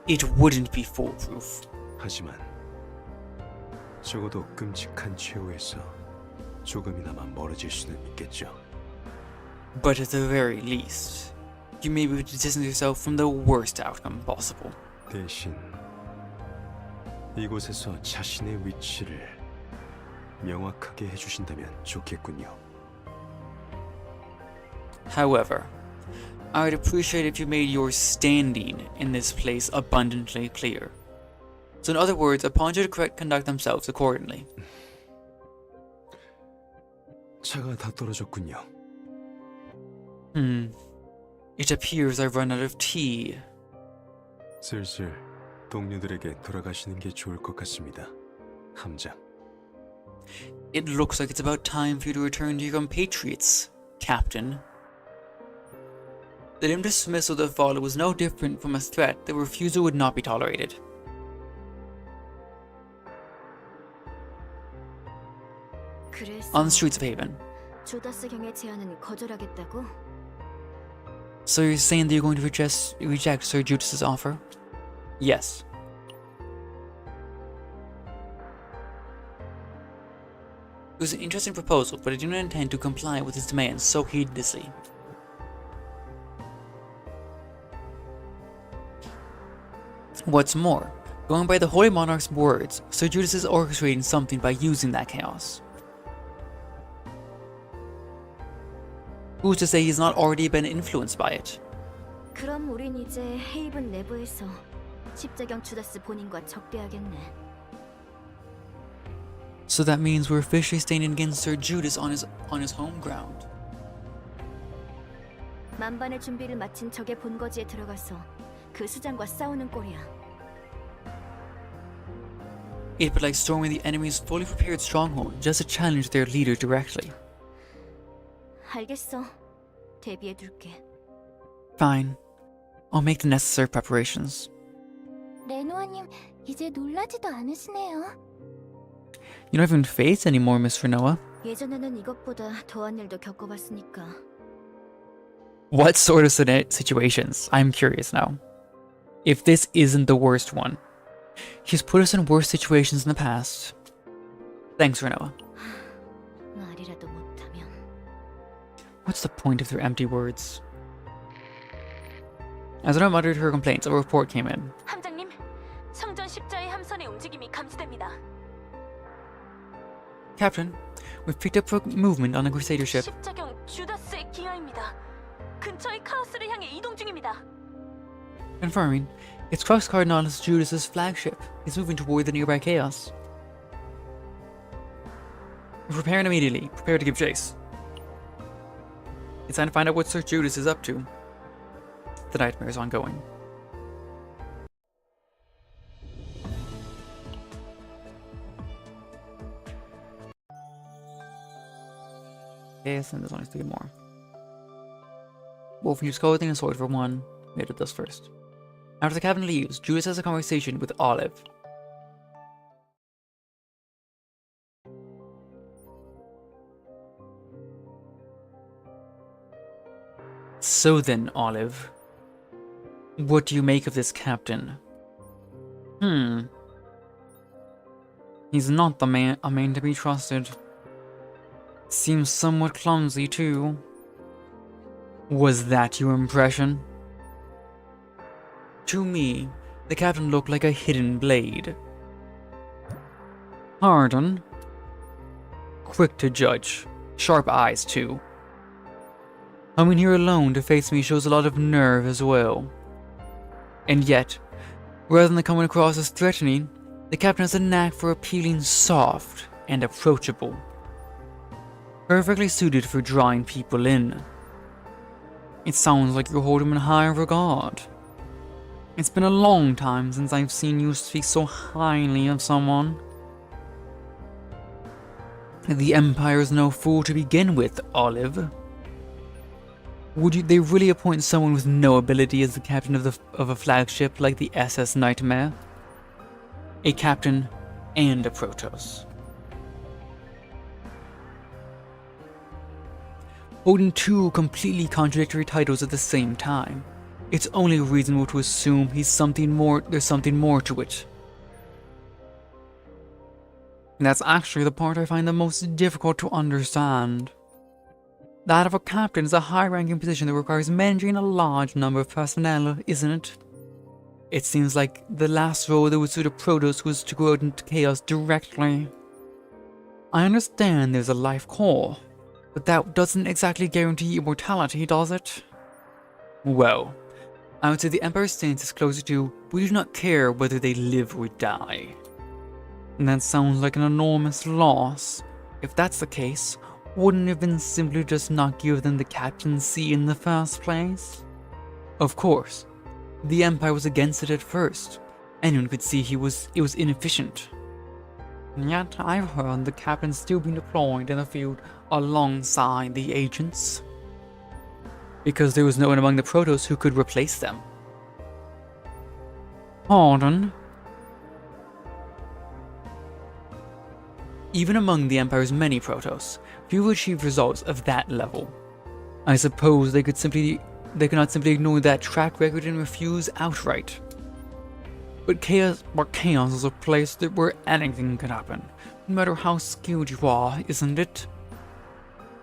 It wouldn't be foolproof. 하지만 적어도 끔찍한 최후에서 조금이나마 멀어질 수는 있겠죠. But at the very least, you may be able to distance yourself from the worst outcome possible. 대신 이곳에서 자신의 위치를 명확하게 해주신다면 좋겠군요. However, I would appreciate if you made your standing in this place abundantly clear. So in other words, upon you to conduct themselves accordingly. 차가 다 떨어졌군요. It appears I've run out of tea. 슬슬 동료들에게 돌아가시는 게 좋을 것 같습니다. 함장. It looks like it's about time for you to return to your compatriots, Captain. The dim dismissal that followed was no different from a threat that refusal would not be tolerated. 그래서 On the streets of Haven. 주다스 경의 제안은 거절하겠다고? So you're saying that you're going to reject Sir Judas's offer? Yes. It was an interesting proposal, but I do not intend to comply with his demands so heedlessly. What's more, going by the Holy Monarch's words, Sir Judas is orchestrating something by using that chaos. Who's to say he's not already been influenced by it? 그럼 우린 이제 헤이븐 내부에서 십자경 주다스 본인과 적대하겠네. So that means we're officially standing against Sir Judas on his home ground. 만반의 준비를 마친 적의 본거지에 들어가서 그 수장과 싸우는 꼴이야. It'd be like storming the enemy's fully prepared stronghold just to challenge their leader directly. 알겠어. 대비해둘게. Fine. I'll make the necessary preparations. 레노아님, 이제 놀라지도 않으시네요. You don't even face anymore, Miss Renoa. 예전에는 이것보다 더한 일도 겪어봤으니까. What sort of situations? I'm curious now. If this isn't the worst one. He's put us in worse situations in the past. Thanks, Renoa. 말이라도 못하면. What's the point of their empty words? As Renoa muttered her complaints, a report came in. 함장님, 성전 십자의 함선의 움직임이 감지됩니다. Captain, we've picked up movement on a Crusader ship. 십자경 주다스의 기하입니다. 근처의 카오스를 향해 이동 중입니다. Confirming, it's Crux Cardinalis Judas's flagship. He's moving toward the nearby chaos. We're preparing immediately. Prepare to give chase. It's time to find out what Sir Judas is up to. The nightmare is ongoing. Yes, and there's only 3 more. Wolf used clothing and sword for 1. Made it thus first. After the captain leaves, Judas has a conversation with Olive. So then, Olive, what do you make of this captain? He's not a man to be trusted. Seems somewhat clumsy too. Was that your impression? To me, the captain looked like a hidden blade. Pardon? Quick to judge. Sharp eyes too. Coming here alone to face me shows a lot of nerve as well. And yet, rather than coming across as threatening, the captain has a knack for appealing soft and approachable. Perfectly suited for drawing people in. It sounds like you hold him in high regard. It's been a long time since I've seen you speak so highly of someone. The Empire's no fool to begin with, Olive. They really appoint someone with no ability as the captain of a flagship like the SS Nightmare? A captain and a Protoss. Holding two completely contradictory titles at the same time, it's only reasonable to assume there's something more to it. And that's actually the part I find the most difficult to understand. That of a captain is a high-ranking position that requires managing a large number of personnel, isn't it? It seems like the last role that would suit a Protoss was to go out into chaos directly. I understand there's a life core, but that doesn't exactly guarantee immortality, does it? Well, I would say the Empire's stance is closer to, we do not care whether they live or die. And that sounds like an enormous loss. If that's the case, wouldn't it have been simply just not give them the captaincy in the first place? Of course, the Empire was against it at first. Anyone could see it was inefficient. And yet, I've heard the captain's still being deployed in the field alongside the agents. Because there was no one among the Protoss who could replace them. Pardon? Even among the Empire's many Protoss, few achieved results of that level. I suppose they could not simply ignore that track record and refuse outright. But chaos is a place where anything can happen, no matter how skilled you are, isn't it?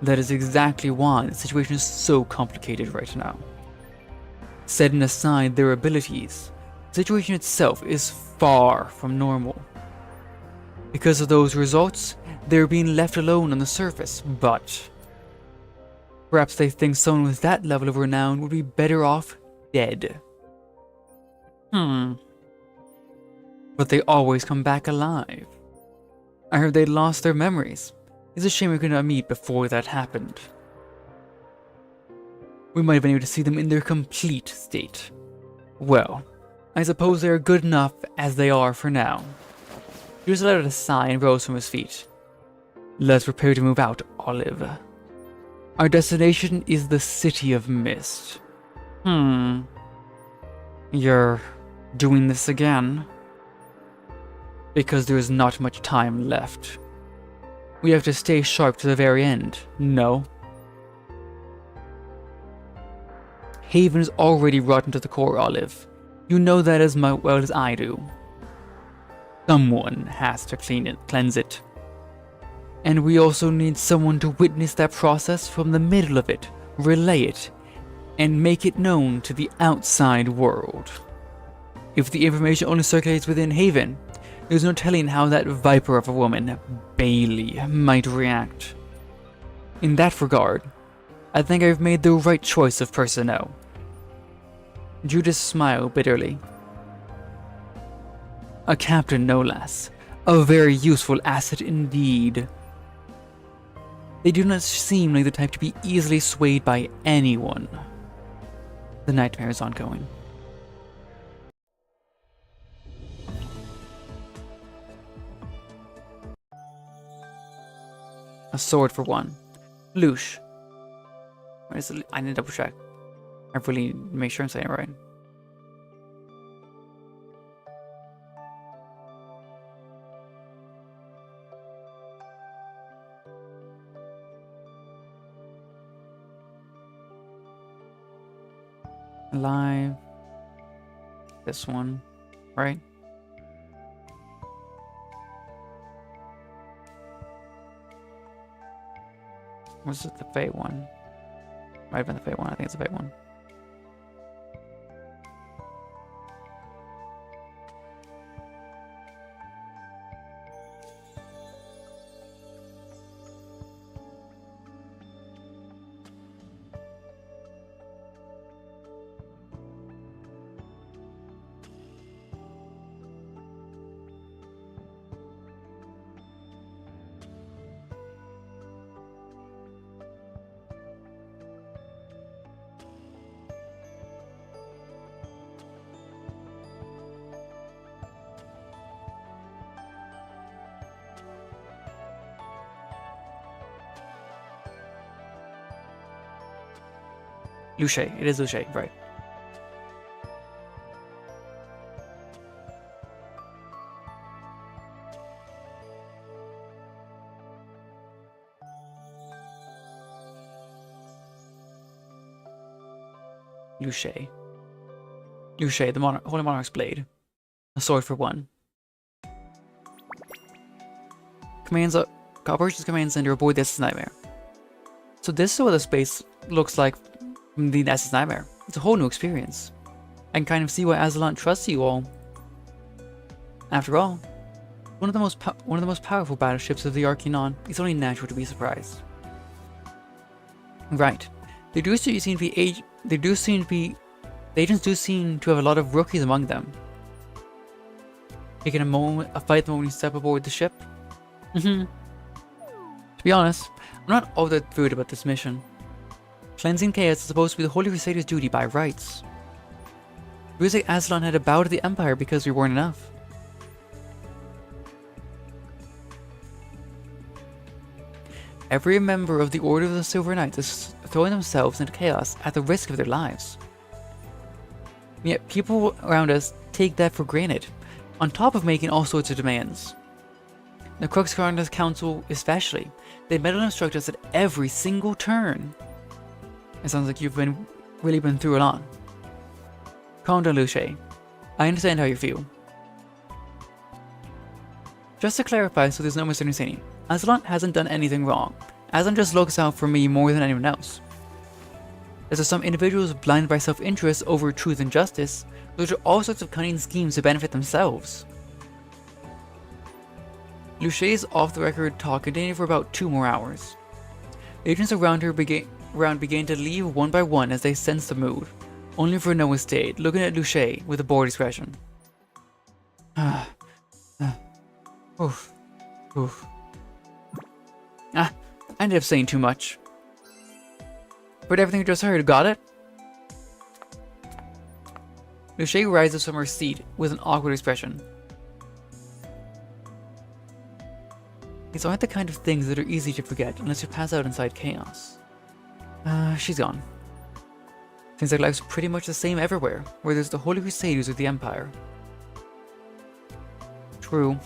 That is exactly why the situation is so complicated right now. Setting aside their abilities, the situation itself is far from normal. Because of those results, they're being left alone on the surface, but perhaps they think someone with that level of renown would be better off dead. But they always come back alive. I heard they'd lost their memories. It's a shame we could not meet before that happened. We might have been able to see them in their complete state. Well, I suppose they are good enough as they are for now. Judas let out a sigh and rose from his feet. Let's prepare to move out, Olive. Our destination is the City of Mist. You're doing this again? Because there is not much time left. We have to stay sharp to the very end, no? Haven is already rotten to the core, Olive. You know that as well as I do. Someone has to cleanse it. And we also need someone to witness that process from the middle of it, relay it, and make it known to the outside world. If the information only circulates within Haven, there's no telling how that viper of a woman, Bailey, might react. In that regard, I think I've made the right choice of personnel. Judas smiled bitterly. A captain, no less. A very useful asset indeed. They do not seem like the type to be easily swayed by anyone. The nightmare is ongoing. A sword for one. Loosh. Where is it? I need to double check. I really need to make sure I'm saying it right. Alive. This one, right? Was it the Fate one? Might have been the Fate one. I think it's the Fate one. Luce. It is Luce, right. Luce. Luce, the Holy Monarch's blade. A sword for one. Operations Command Center aboard the SS Nightmare. So this is what the space looks like from the SS Nightmare. It's a whole new experience. I can kind of see why Azelante trusts you all. After all, one of the most powerful battleships of the Arcanon, it's only natural to be surprised. Right. The agents do seem to have a lot of rookies among them. Taking a fight the moment you step aboard the ship. To be honest, I'm not all that thrilled about this mission. Cleansing chaos is supposed to be the Holy Crusaders' duty by rights. It was like Azelante had to bow to the Empire because we weren't enough. Every member of the Order of the Silver Knights is throwing themselves into chaos at the risk of their lives. Yet people around us take that for granted, on top of making all sorts of demands. The Crusaders Council especially, they meddle and instruct us at every single turn. It sounds like you've really been through a lot. Calm down, Luce. I understand how you feel. Just to clarify so there's no misunderstanding, Azelante hasn't done anything wrong. Azelante just looks out for me more than anyone else. As are some individuals blinded by self-interest over truth and justice, those are all sorts of cunning schemes to benefit themselves. Luce's off-the-record talk continued for about 2 more hours. The agents around her began to leave one by one as they sensed the mood, only for Noah stayed, looking at Luce with a bored expression. Oof. I ended up saying too much. But everything you just heard, got it? Luce rises from her seat with an awkward expression. These aren't the kind of things that are easy to forget unless you pass out inside chaos. She's gone. Seems like life's pretty much the same everywhere, where there's the Holy Crusaders of the Empire. True.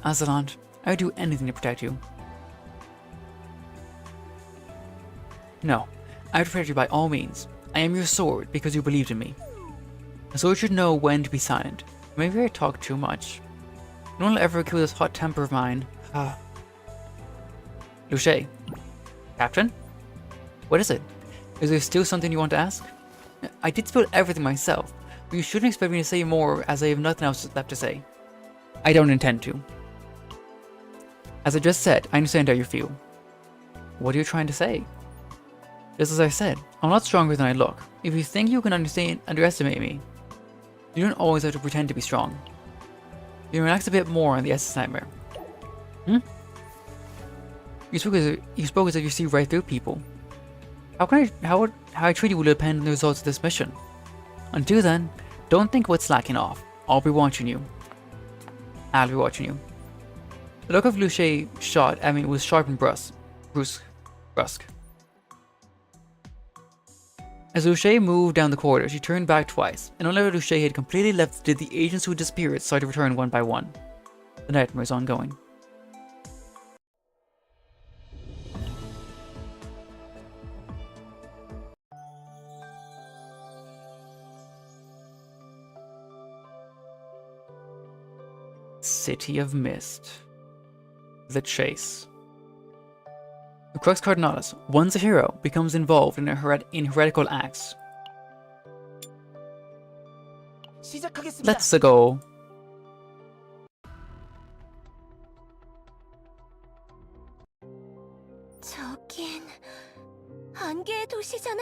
Azelante, I would do anything to protect you. No, I would protect you by all means. I am your sword because you believed in me. A sword should know when to be silent. Maybe I talk too much. No one will ever kill this hot temper of mine. Luce. Captain? What is it? Is there still something you want to ask? I did spill everything myself, but you shouldn't expect me to say more as I have nothing else left to say. I don't intend to. As I just said, I understand how you feel. What are you trying to say? Just as I said, I'm not stronger than I look. If you think you can underestimate me, you don't always have to pretend to be strong. You relax a bit more on the SS Nightmare. You spoke as if you see right through people. How I treat you will depend on the results of this mission. Until then, don't think about slacking off. I'll be watching you. I'll be watching you. The look of Luce was sharp and brusque. As Luce moved down the corridor, she turned back twice, and only after Luce had completely left did the agents who disappeared start to return one by one. The nightmare is ongoing. City of Mist. The chase. The Crux Cardinalis, once a hero, becomes involved in heretical acts. Let's go. 저긴 안개의 도시잖아.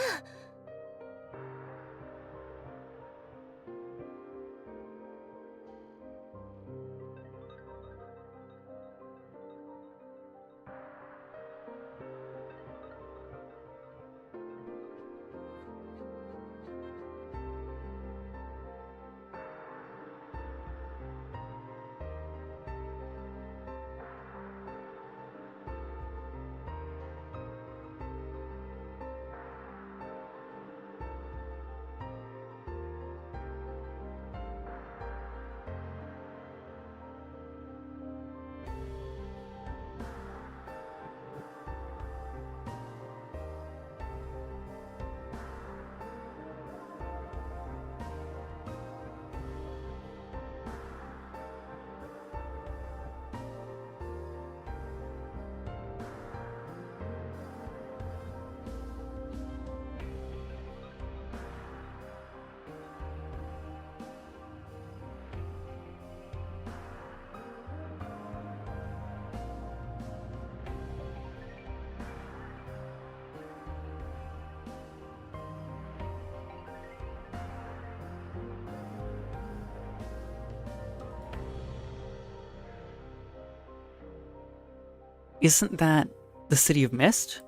Isn't that the City of Mist?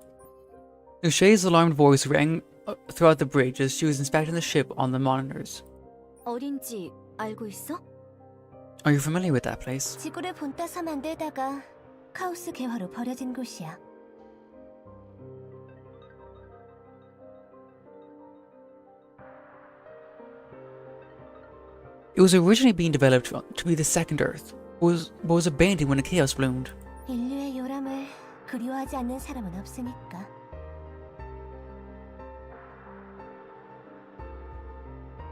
Luchet's alarmed voice rang throughout the bridge as she was inspecting the ship on the monitors. 어딘지 알고 있어? Are you familiar with that place? 지구를 본따서 만들다가 카오스 개화로 버려진 곳이야. It was originally being developed to be the second Earth, but was abandoned when the chaos bloomed. 인류의 요람을 그리워하지 않는 사람은 없으니까.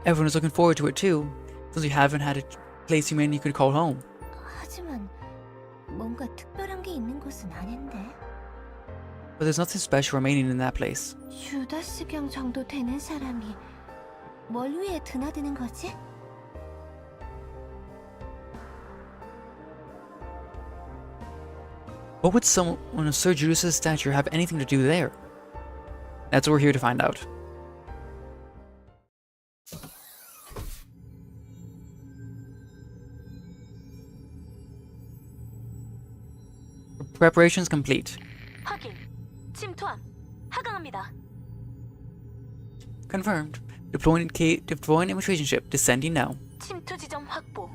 Everyone is looking forward to it too, since we haven't had a place humanity could call home. 하지만 뭔가 특별한 게 있는 곳은 아닌데. But there's nothing special remaining in that place. 주다스경 정도 되는 사람이 뭘 위해 드나드는 거지? What would someone of Sir Judas' stature have anything to do there? That's what we're here to find out. Preparations complete. 확인. 침투함. 하강합니다. Confirmed. Deploying infiltration ship descending now. 침투 지점 확보.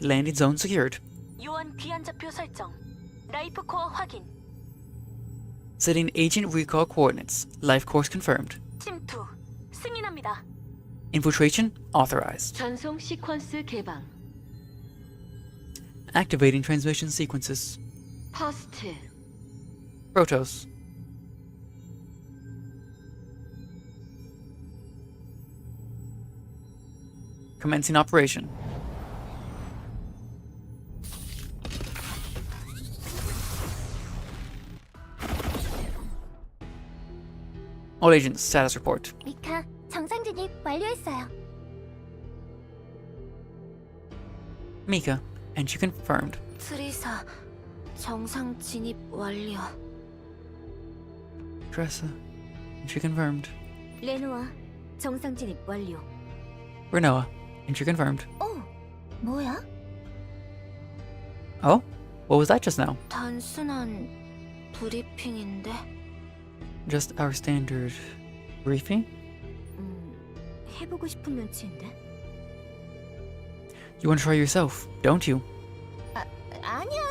Landing zone secured. 요원 귀환 좌표 설정. 라이프 코어 확인. Setting agent recall coordinates. Life course confirmed. 침투. 승인합니다. Infiltration authorized. 전송 시퀀스 개방. Activating transmission sequences. 퍼스트. Protos. Commencing operation. All agents, status report. 미카, 정상 진입 완료했어요. Mika, entry confirmed. 트리사, 정상 진입 완료. Tressa, entry confirmed. 레노아, 정상 진입 완료. Renoa, entry confirmed. 뭐야? Oh? What was that just now? 단순한 브리핑인데. Just our standard briefing? 해보고 싶은 눈치인데. You want to try yourself, don't you? 아니야.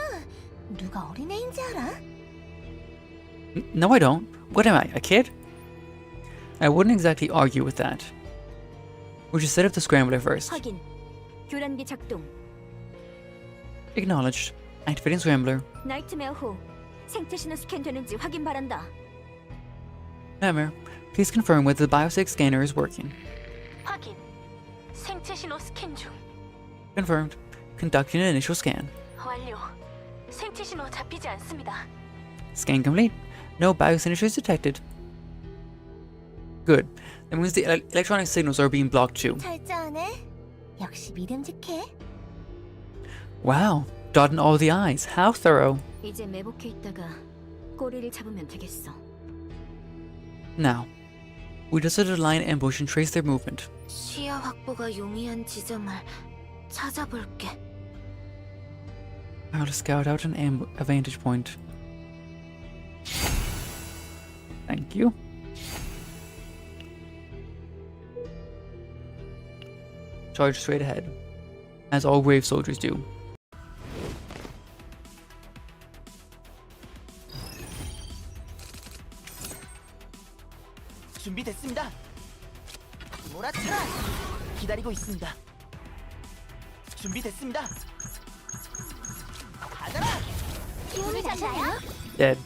누가 어린애인지 알아? No, I don't. What am I, a kid? I wouldn't exactly argue with that. We should set up the scrambler first. 확인. 교란기 작동. Acknowledged. Activating scrambler. 나이트메어 후 생체 신호 스캔 되는지 확인 바란다. Nightmare, please confirm whether the biosec scanner is working. 확인. 생체 신호 스캔 중. Confirmed. Conducting an initial scan. 완료. 생체 신호 잡히지 않습니다. Scan complete. No biosignatures detected. Good. That means the electronic signals are being blocked too. 철저하네. 역시 믿음직해. Wow. Dotting all the I's. How thorough. 이제 매복해 있다가 꼬리를 잡으면 되겠어. Now, we just set a line ambush and trace their movement. 시야 확보가 용이한 지점을 찾아볼게. I'll scout out a vantage point. Thank you. Charge straight ahead, as all brave soldiers do. 준비됐습니다. 몰아쳐라. 기다리고 있습니다. 준비됐습니다. 가자라. 기운을 잡나요? Dead.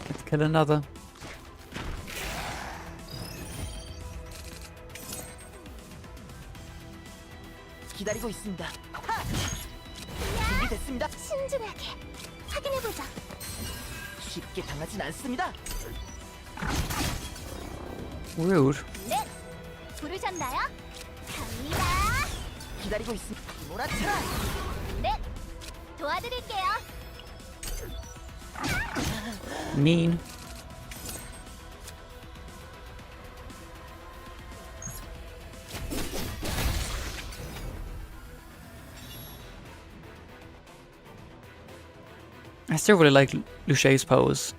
Let's kill another. 기다리고 있습니다. 준비됐습니다. 신중하게 확인해보자. 쉽게 당하진 않습니다. Rude. 네, 부르셨나요? 갑니다. 기다리고 있습니다. 몰아쳐라. 네, 도와드릴게요. Mean. still really like Luce's pose.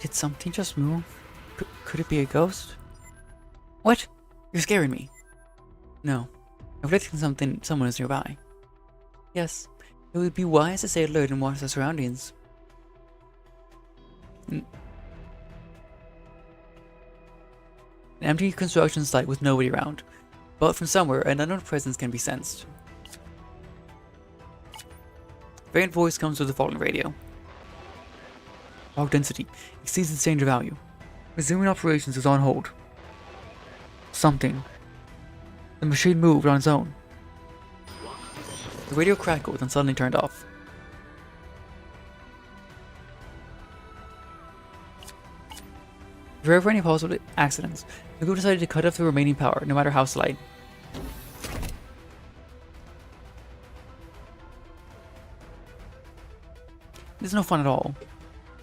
Did something just move? Could it be a ghost? What? You're scaring me. No. I'm reflecting someone is nearby. Yes. It would be wise to stay alert and watch the surroundings. An empty construction site with nobody around. But from somewhere, an unknown presence can be sensed. A faint voice comes through the falling radio. Log density exceeds its danger value. Resuming operations is on hold. Something. The machine moved on its own. The radio crackled and suddenly turned off. To prepare for any possible accidents, the group decided to cut off the remaining power, no matter how slight. This is no fun at all.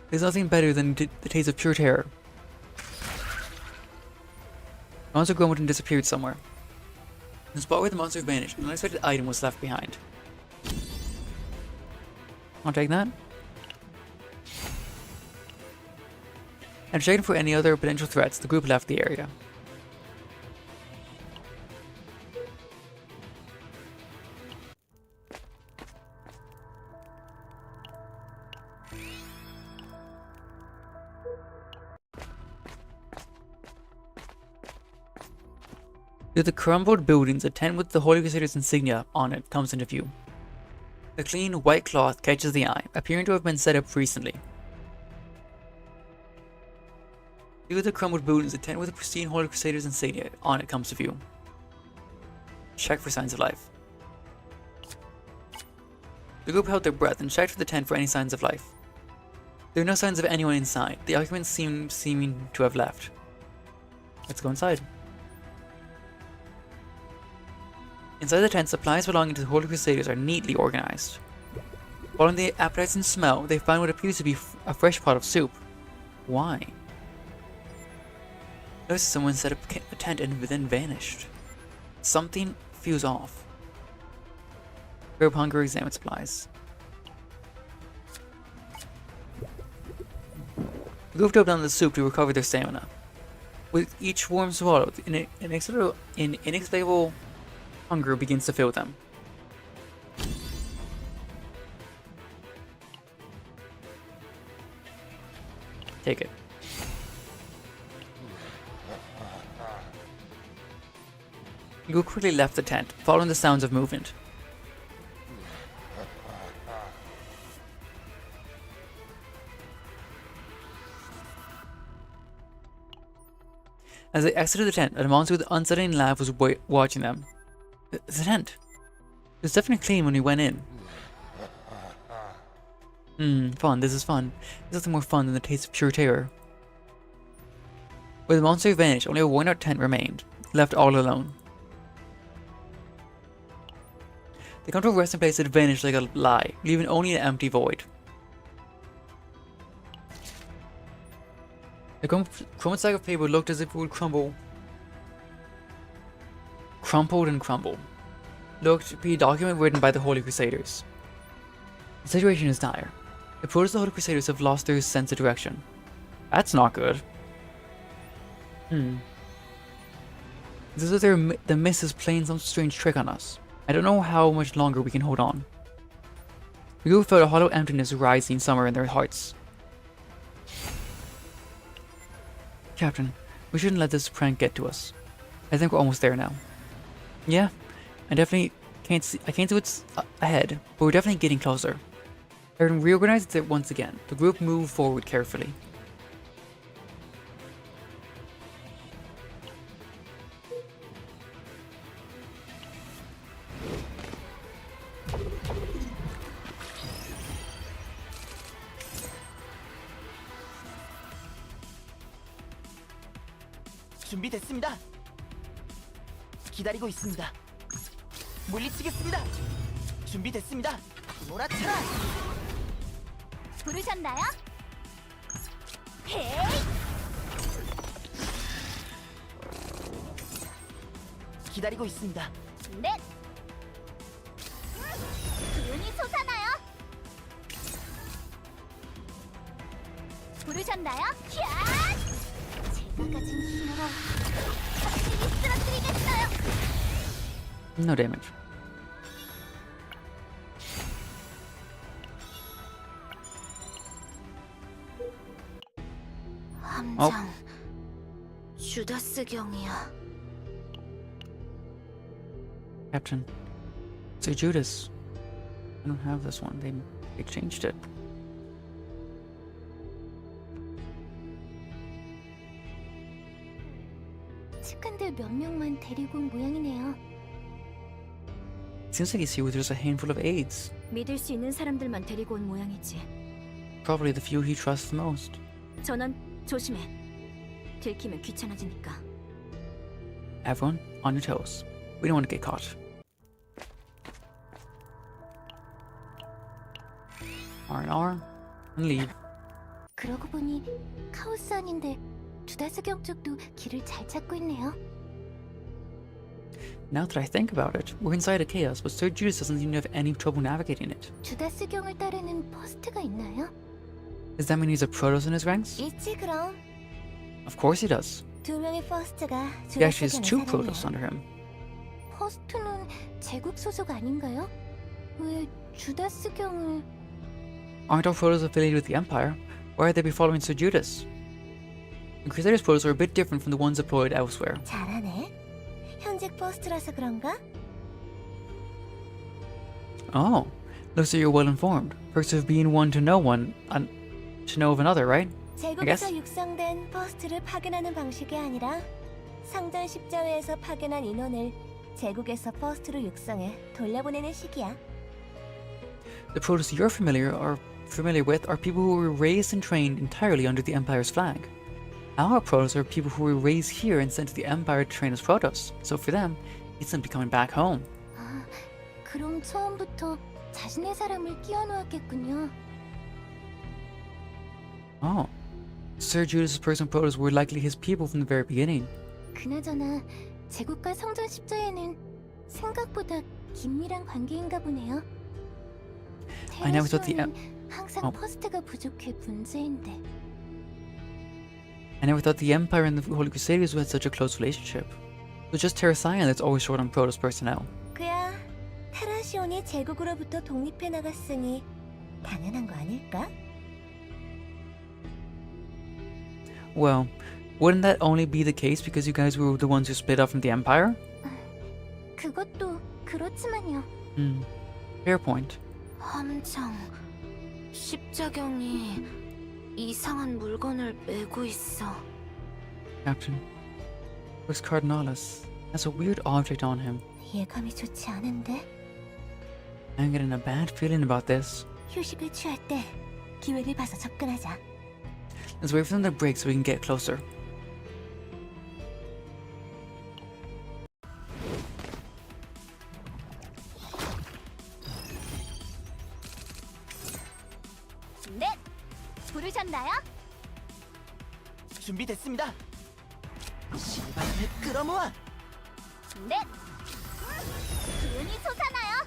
There's nothing better than the taste of pure terror. The monster grumbled and disappeared somewhere. In the spot where the monster vanished, an unexpected item was left behind. I'll take that. And checking for any other potential threats, the group left the area. Through the crumbled buildings, a tent with the Holy Crusaders insignia on it comes into view. The clean, white cloth catches the eye, appearing to have been set up recently. Through the crumbled buildings, a tent with the pristine Holy Crusaders insignia on it comes to view. Check for signs of life. The group held their breath and checked for the tent for any signs of life. There were no signs of anyone inside. The occupants seeming to have left. Let's go inside. Inside the tent, supplies belonging to the Holy Crusaders are neatly organized. Following the appetizing smell, they find what appears to be a fresh pot of soup. Why? Notice someone set up a tent and then vanished. Something feels off. Group hunger examine supplies. The group dove down the soup to recover their stamina. With each warm swallow, an inexplicable hunger begins to fill them. Take it. The group quickly left the tent, following the sounds of movement. As they exited the tent, a monster with unsettling laugh was watching them. The tent. It was definitely clean when we went in. Fun. This is fun. There's nothing more fun than the taste of pure terror. Where the monster vanished, only a worn-out tent remained, left all alone. They come to a resting place that vanished like a lie, leaving only an empty void. The crumpled sack of paper looked as if it would crumble. Crumpled and crumbled. Looked to be a document written by the Holy Crusaders. The situation is dire. It proves the Holy Crusaders have lost their sense of direction. That's not good. It's as if the mist is playing some strange trick on us. I don't know how much longer we can hold on. The group felt a hollow emptiness rising somewhere in their hearts. Captain, we shouldn't let this prank get to us. I think we're almost there now. Yeah, I definitely can't see what's ahead, but we're definitely getting closer. Having reorganized it once again, the group moved forward carefully. 준비됐습니다. 기다리고 있습니다. 물리치겠습니다. 준비됐습니다. 몰아쳐라. 부르셨나요? 헤이! 기다리고 있습니다. 넷! 기운이 솟아나요! 부르셨나요? 캬! 제가 가진 힘으로 확실히 쓰러뜨리겠어요! No damage. 함장 주다스 경이야. Captain. Say Judas. I don't have this one. They changed it. 측근들 몇 명만 데리고 온 모양이네요. Seems like he's here with just a handful of aides. 믿을 수 있는 사람들만 데리고 온 모양이지. Probably the few he trusts the most. 전원 조심해. 들키면 귀찮아지니까. Everyone, on your toes. We don't want to get caught. R&R, and leave. 그러고 보니 카오스 아닌데 주다스경 쪽도 길을 잘 찾고 있네요. Now that I think about it, we're inside a chaos, but Sir Judas doesn't seem to have any trouble navigating it. 주다스경을 따르는 퍼스트가 있나요? Does that mean he's a Protoss in his ranks? 있지 그럼. Of course he does. 두 명의 퍼스트가 He actually has two 주다스경의 Protoss 사람이에요. under him. 퍼스트는 제국 소속 아닌가요? 왜 주다스경을... Aren't all Protoss affiliated with the Empire? Why would they be following Sir Judas? The Crusaders Protoss are a bit different from the ones deployed elsewhere. 잘하네. 현직 퍼스트라서 그런가? Oh, looks like you're well informed. Perks of being one to know of another, right? 제국에서 육성된 퍼스트를 파견하는 방식이 아니라 상전 십자회에서 파견한 인원을 제국에서 퍼스트로 육성해 돌려보내는 식이야. The Protoss you're familiar with are people who were raised and trained entirely under the Empire's flag. Our Protoss are people who were raised here and sent to the Empire to train as Protoss. So for them, it's simply coming back home. 아, 그럼 처음부터 자신의 사람을 끼워 놓았겠군요. Oh, Sir Judas' personal Protoss were likely his people from the very beginning. 그나저나 제국과 성전 십자회는 생각보다 긴밀한 관계인가 보네요. I never thought the 테라시오는 항상 퍼스트가 부족해 문제인데. I never thought the Empire and the Holy Crusaders had such a close relationship. So just Terrasian that's always short on Protoss personnel. 그야 테라시온이 제국으로부터 독립해 나갔으니 당연한 거 아닐까? Well, wouldn't that only be the case because you guys were the ones who split off from the Empire? 그것도 그렇지만요. Fair point. 함장, 십자경이 이상한 물건을 메고 있어. Captain, Lux Cardinalis has a weird object on him. 예감이 좋지 않은데? I'm getting a bad feeling about this. 휴식을 취할 때 기회를 봐서 접근하자. Let's wait for them to break so we can get closer. 넷! 부르셨나요? 준비됐습니다. 신바람을 끌어모아. 넷! 기운이 솟아나요.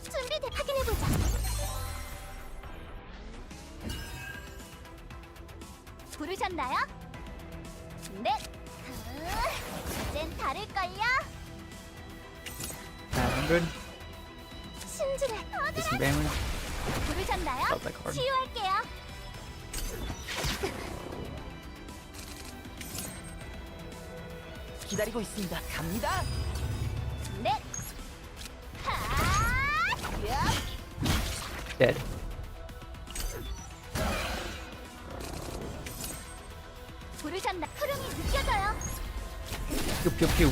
준비돼 확인해보자. 부르셨나요? 넷! 이젠 다를걸요? 900. 신지를 Decent damage. 부르셨나요? Felt like hard. 치유할게요. 기다리고 있습니다. 갑니다. 넷! 하! Dead. 부르셨나? 흐름이 느껴져요. Pew pew pew.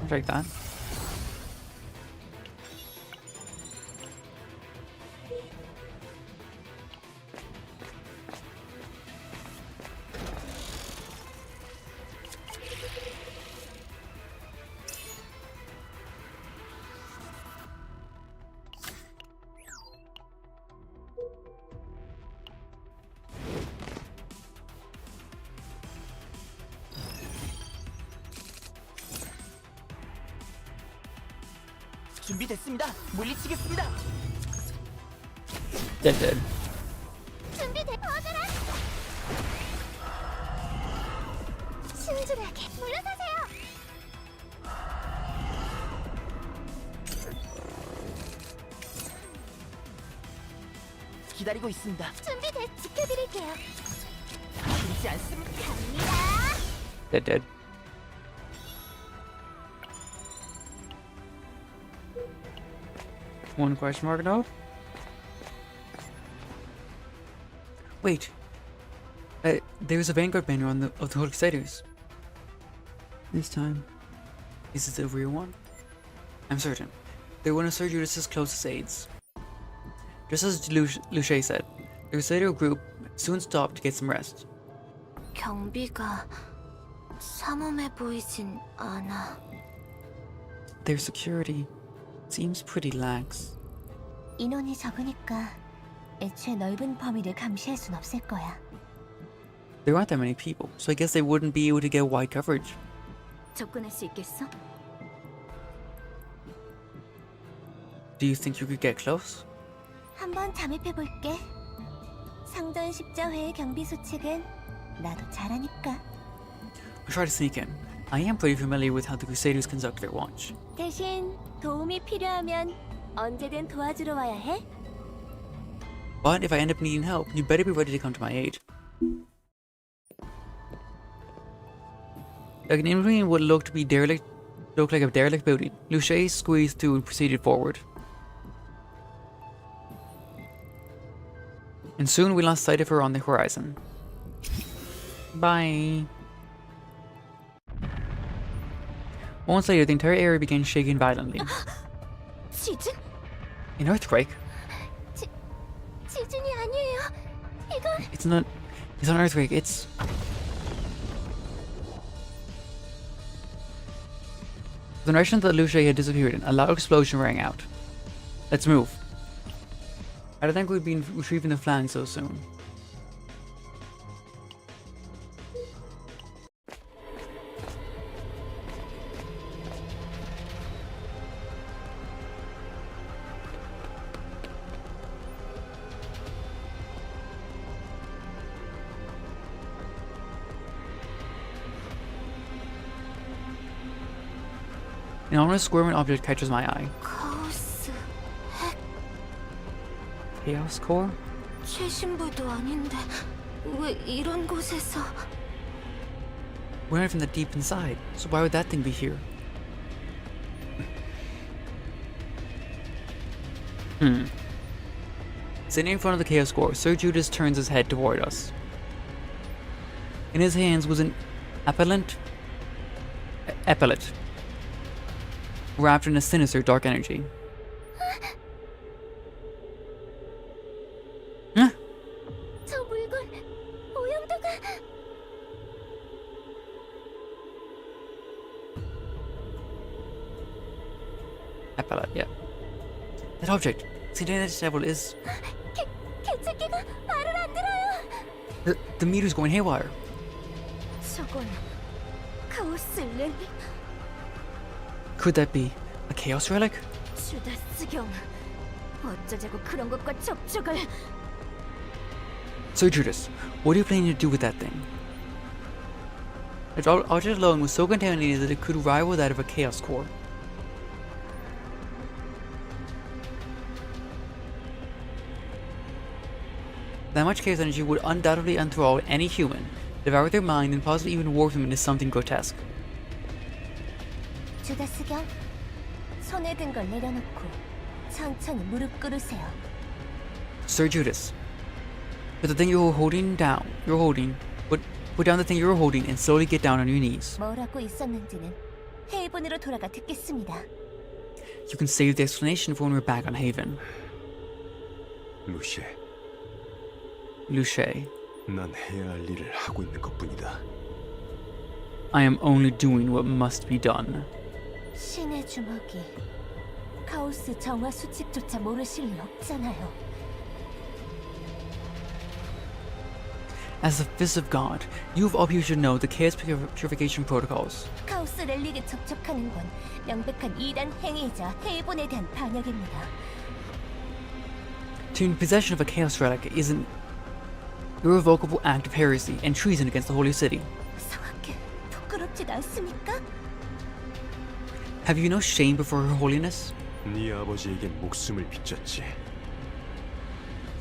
I'll take that. 준비됐습니다. 물리치겠습니다. Dead. 준비돼 퍼져라. 신중하게 물러서세요. 기다리고 있습니다. 준비돼 지켜드릴게요. 아프지 않습니다. 갑니다. Dead. One question mark now? Wait. There's a Vanguard banner of the Holy Crusaders. This time. Is it the real one? I'm certain. They're one of Sir Judas's closest aides. Just as Luce said, the Crusader group soon stopped to get some rest. 경비가 삼엄해 보이진 않아. Their security seems pretty lax. 인원이 적으니까 애초에 넓은 범위를 감시할 순 없을 거야. There aren't that many people, so I guess they wouldn't be able to get wide coverage. 접근할 수 있겠어? Do you think you could get close? 한번 잠입해 볼게. 상전 십자회의 경비 수칙은 나도 잘하니까. I'll try to sneak in. I am pretty familiar with how the Crusaders conduct their watch. 대신 도움이 필요하면 언제든 도와주러 와야 해. But if I end up needing help, you better be ready to come to my aid. Like an in-between what looked like a derelict building, Luce squeezed through and proceeded forward. And soon we lost sight of her on the horizon. Bye. Moments later, the entire area began shaking violently. 지진? An earthquake? 지진이 아니에요. 이건 It's not an earthquake, it's... The direction that Luce had disappeared in, a loud explosion rang out. Let's move. I don't think we'd been retrieving the flank so soon. An ominous squirming object catches my eye. 카오스 Chaos Core? 최신부도 아닌데 왜 이런 곳에서? We're not from the deep inside, so why would that thing be here? Sitting in front of the Chaos Core, Sir Judas turns his head toward us. In his hands was an epaulet, wrapped in a sinister dark energy. Huh? 저 물건 오염도가 Epaulet, yeah. That object, sitting in its level is... 계측기가 말을 안 들어요. The meter's going haywire. 저건 카오스 렐릭 Could that be a Chaos Relic? 주다스경 어쩌자고 그런 것과 접촉을. Sir Judas, what are you planning to do with that thing? Its object alone was so contaminated that it could rival that of a Chaos Core. That much chaos energy would undoubtedly enthrall any human, devour their mind, and possibly even warp them into something grotesque. 주다스경 손에 든 걸 내려놓고 천천히 무릎 꿇으세요. Sir Judas, put the thing you're holding down, put down the thing you're holding and slowly get down on your knees. 뭘 하고 있었는지는 헤이븐으로 돌아가 듣겠습니다. You can save the explanation for when we're back on Haven. 루시에, Luce, 난 해야 할 일을 하고 있는 것뿐이다. I am only doing what must be done. 신의 주먹이 카오스 정화 수칙조차 모르실 리 없잖아요. As the fist of God, you of all people should know the chaos purification protocols. 카오스 렐릭에 접촉하는 건 명백한 이단 행위이자 헤이본에 대한 반역입니다. To be in possession of a chaos relic is an irrevocable act of heresy and treason against the holy city. 성악계 부끄럽지도 않습니까? Have you no shame before her holiness? 네 아버지에게 목숨을 빚졌지.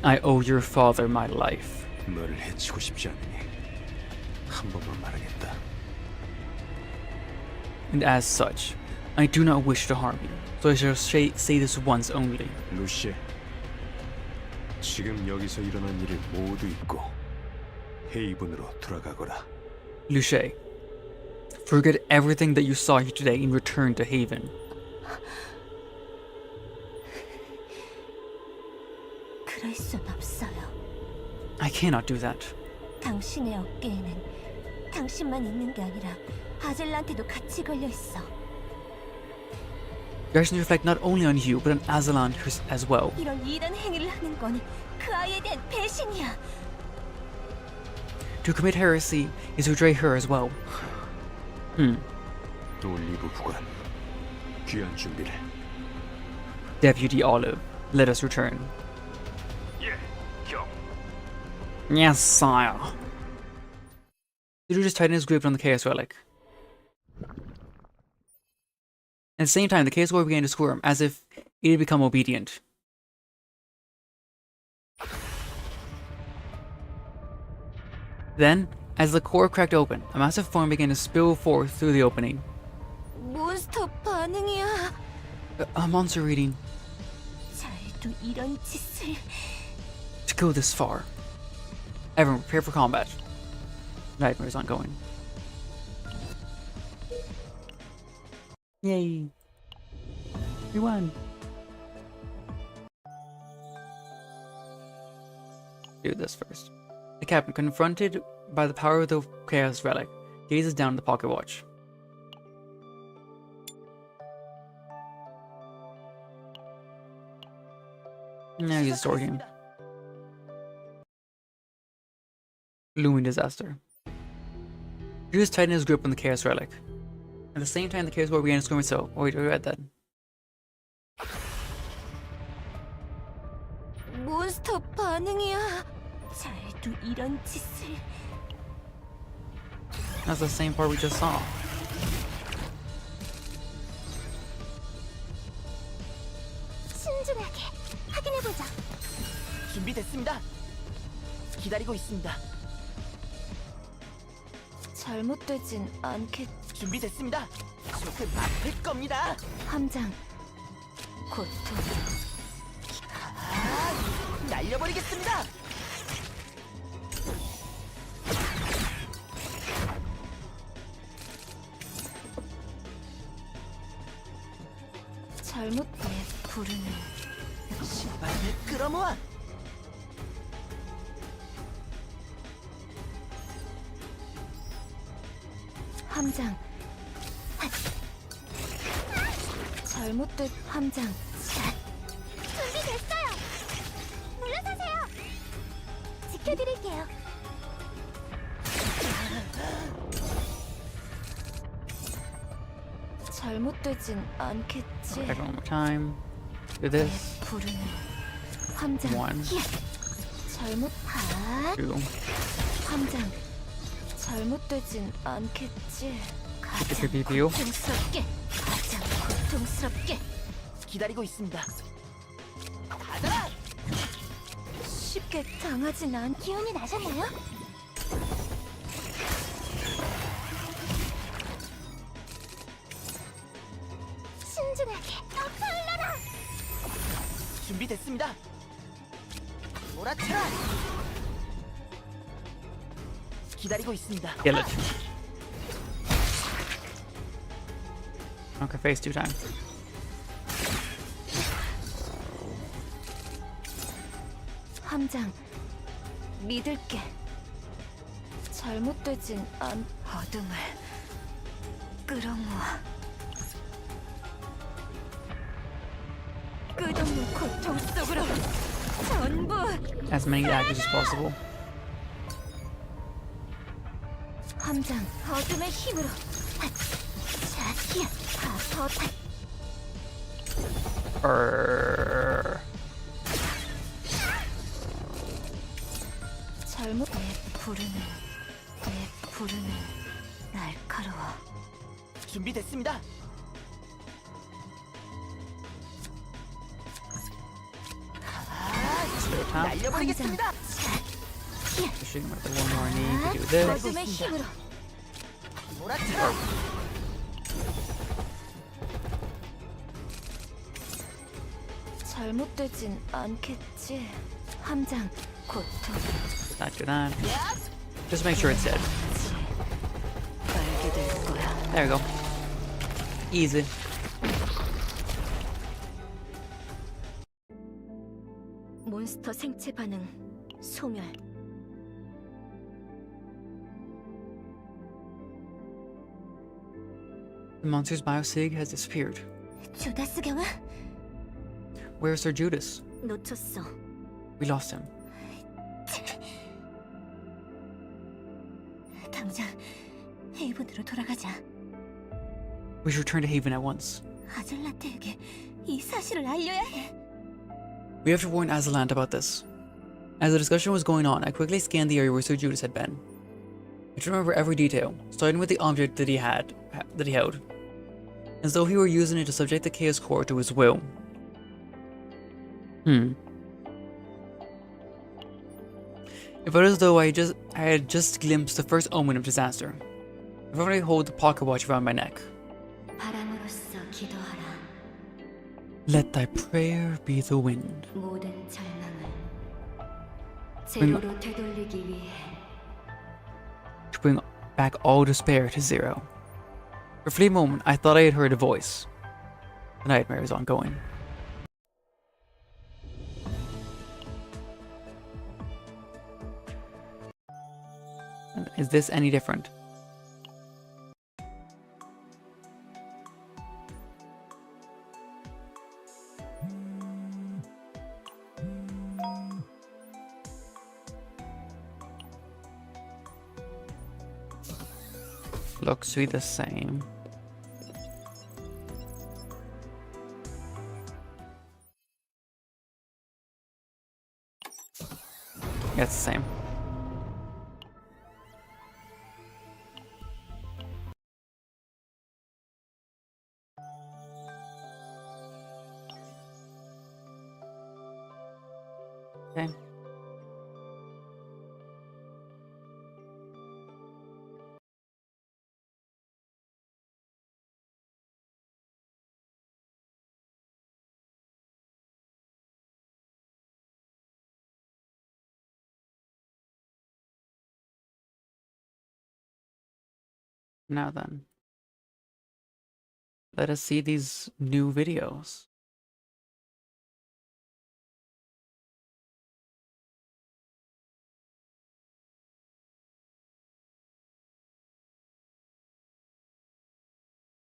I owe your father my life. 너를 해치고 싶지 않으니 한 번만 말하겠다. And as such, I do not wish to harm you, so I shall say this once only. 루시, 지금 여기서 일어난 일을 모두 잊고 헤이븐으로 돌아가거라. Luce, forget everything that you saw here today and return to Haven. 그럴 순 없어요. I cannot do that. 당신의 어깨에는 당신만 있는 게 아니라 아젤란테도 같이 걸려 있어. Your actions reflect not only on you, but on Azelante as well. 이런 이단 행위를 하는 건 그 아이에 대한 배신이야. To commit heresy is to betray her as well. 올리브 부관, 귀한 준비를. Deputy Olive, let us return. 예, 형. Yes, sire. Judas tightened his grip on the Chaos Relic. At the same time, the Chaos Warrior began to squirm, as if it had become obedient. Then, as the core cracked open, a massive form began to spill forth through the opening. 몬스터 반응이야. A monster reading. 잘도 이런 짓을. To go this far. Everyone, prepare for combat. Nightmare is ongoing. Yay. We won. Do this first. The captain, confronted by the power of the Chaos Relic, gazes down at the pocket watch. Now he's a story game. Looming disaster. Judas tightened his grip on the Chaos Relic. At the same time, the Chaos War began to scream itself. Oh, wait, I read that. 몬스터 반응이야. 잘도 이런 짓을. That's the same part we just saw. 신중하게 확인해보자. 준비됐습니다. 기다리고 있습니다. 잘못되진 않겠. 준비됐습니다. 조금 아플 겁니다. 함장. 고통. 날려버리겠습니다. 잘못돼 부르는. 신발을 끌어모아. 함장. 잘못된 함장. 준비됐어요. 물러서세요. 지켜드릴게요. 잘못되진 않겠지. Back one more time. Do this. 부르는 함장. One. 잘못. Two. 함장. 잘못되진 않겠지. Get your PPU. 고통스럽게. 가장 고통스럽게. 기다리고 있습니다. 받아라. 쉽게 당하진 않. 기운이 나셨나요? 신중하게. 엎어올라라. 준비됐습니다. 몰아쳐라. 기다리고 있습니다. Kill it. Okay, face 2 times. 함장. 믿을게. 잘못되진 않. 어둠을 끌어모아. 끝없는 고통 속으로 전부. As many actors as possible. 함장 어둠의 힘으로. 자, 히야. 버터. 잘못. 내 부르는 날카로워. 준비됐습니다. 날려버리겠습니다. Pushing with the one more knee to do this. 어둠의 힘으로. 몰아치라. 잘못되진 않겠지. 함장 고통. Not do that. Just make sure it's dead. 알게 될 거야. There we go. Easy. 몬스터 생체 반응 소멸. The monster's biosig has disappeared. 주다스 경아 Where's Sir Judas? 놓쳤어. We lost him. 당장 헤이븐으로 돌아가자. We should return to Haven at once. 아젤란테에게 이 사실을 알려야 해. We have to warn Azelante about this. As the discussion was going on, I quickly scanned the area where Sir Judas had been. I tried to remember every detail, starting with the object that he held, as though he were using it to subject the Chaos Core to his will. It felt as though I had just glimpsed the first omen of disaster. I felt I hold the pocket watch around my neck. 바람으로써 기도하라. Let thy prayer be the wind. 모든 절망을 제로로 되돌리기 위해. To bring back all despair to zero. For a fleeting moment, I thought I had heard a voice. The nightmare is ongoing. Is this any different? Looks to be the same. Yeah, it's the same. Okay. Now then, let us see these new videos.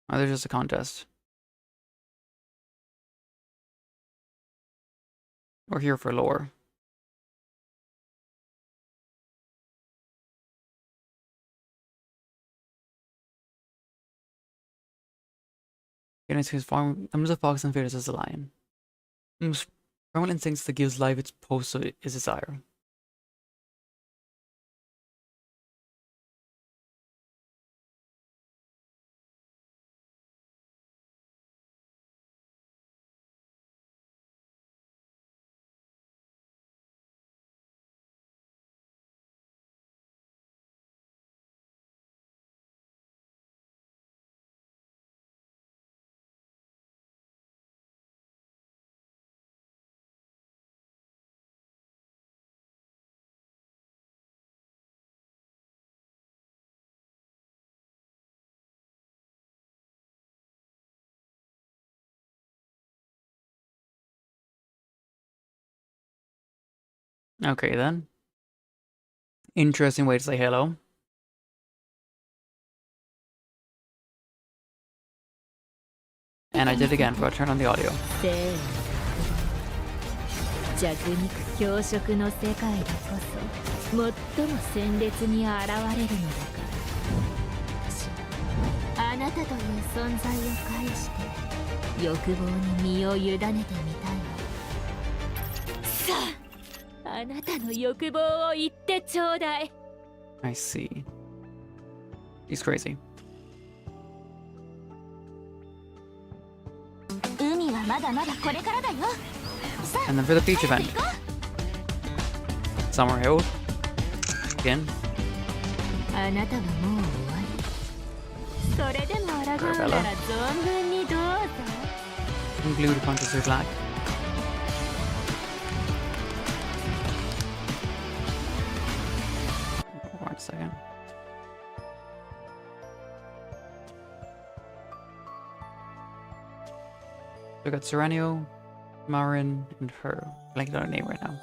Oh, there's just a contest. We're here for lore. Goodness, his farm comes a fox and fears as a lion. Primal instincts that gives life its pulse to its desire. Okay then. Interesting way to say hello. And I did it again, but I turned on the audio. 弱肉強食の世界でこそ最も鮮烈に現れるのだからなたという存在を介して欲望に身を委ねてみたいわ。さあ、あなたの欲望を言ってちょうだい。 I see. He's crazy. 海はまだまだこれからだよ。さあ、 And then for the beach event. Summer Hill. Again. あなたはもう終わり。それでも抗うなら存分にどうぞ。 Glue to punches her black. One second. So we got Serenio, Marin, and her. I like that name right now.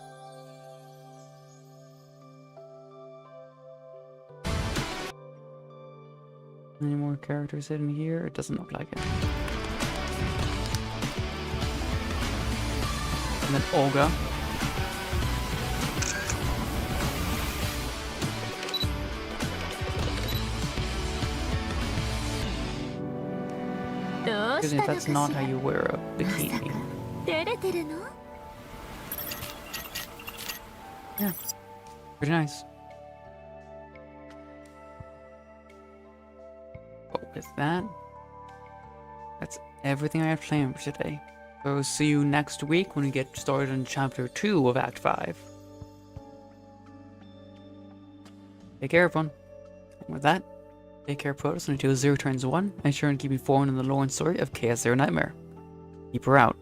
Any more characters hidden here? It doesn't look like it. And then Olga. Because that's not how you wear a bikini. 照れてるの？ Yeah, pretty nice. But with that, that's everything I have planned for today. So see you next week when we get started on Chapter 2 of Act 5. Take care, everyone. And with that, take care, Protoss, until 0 turns 1, and sure and keep informed on the lore and story of Chaos Zero Nightmare. Keep her out.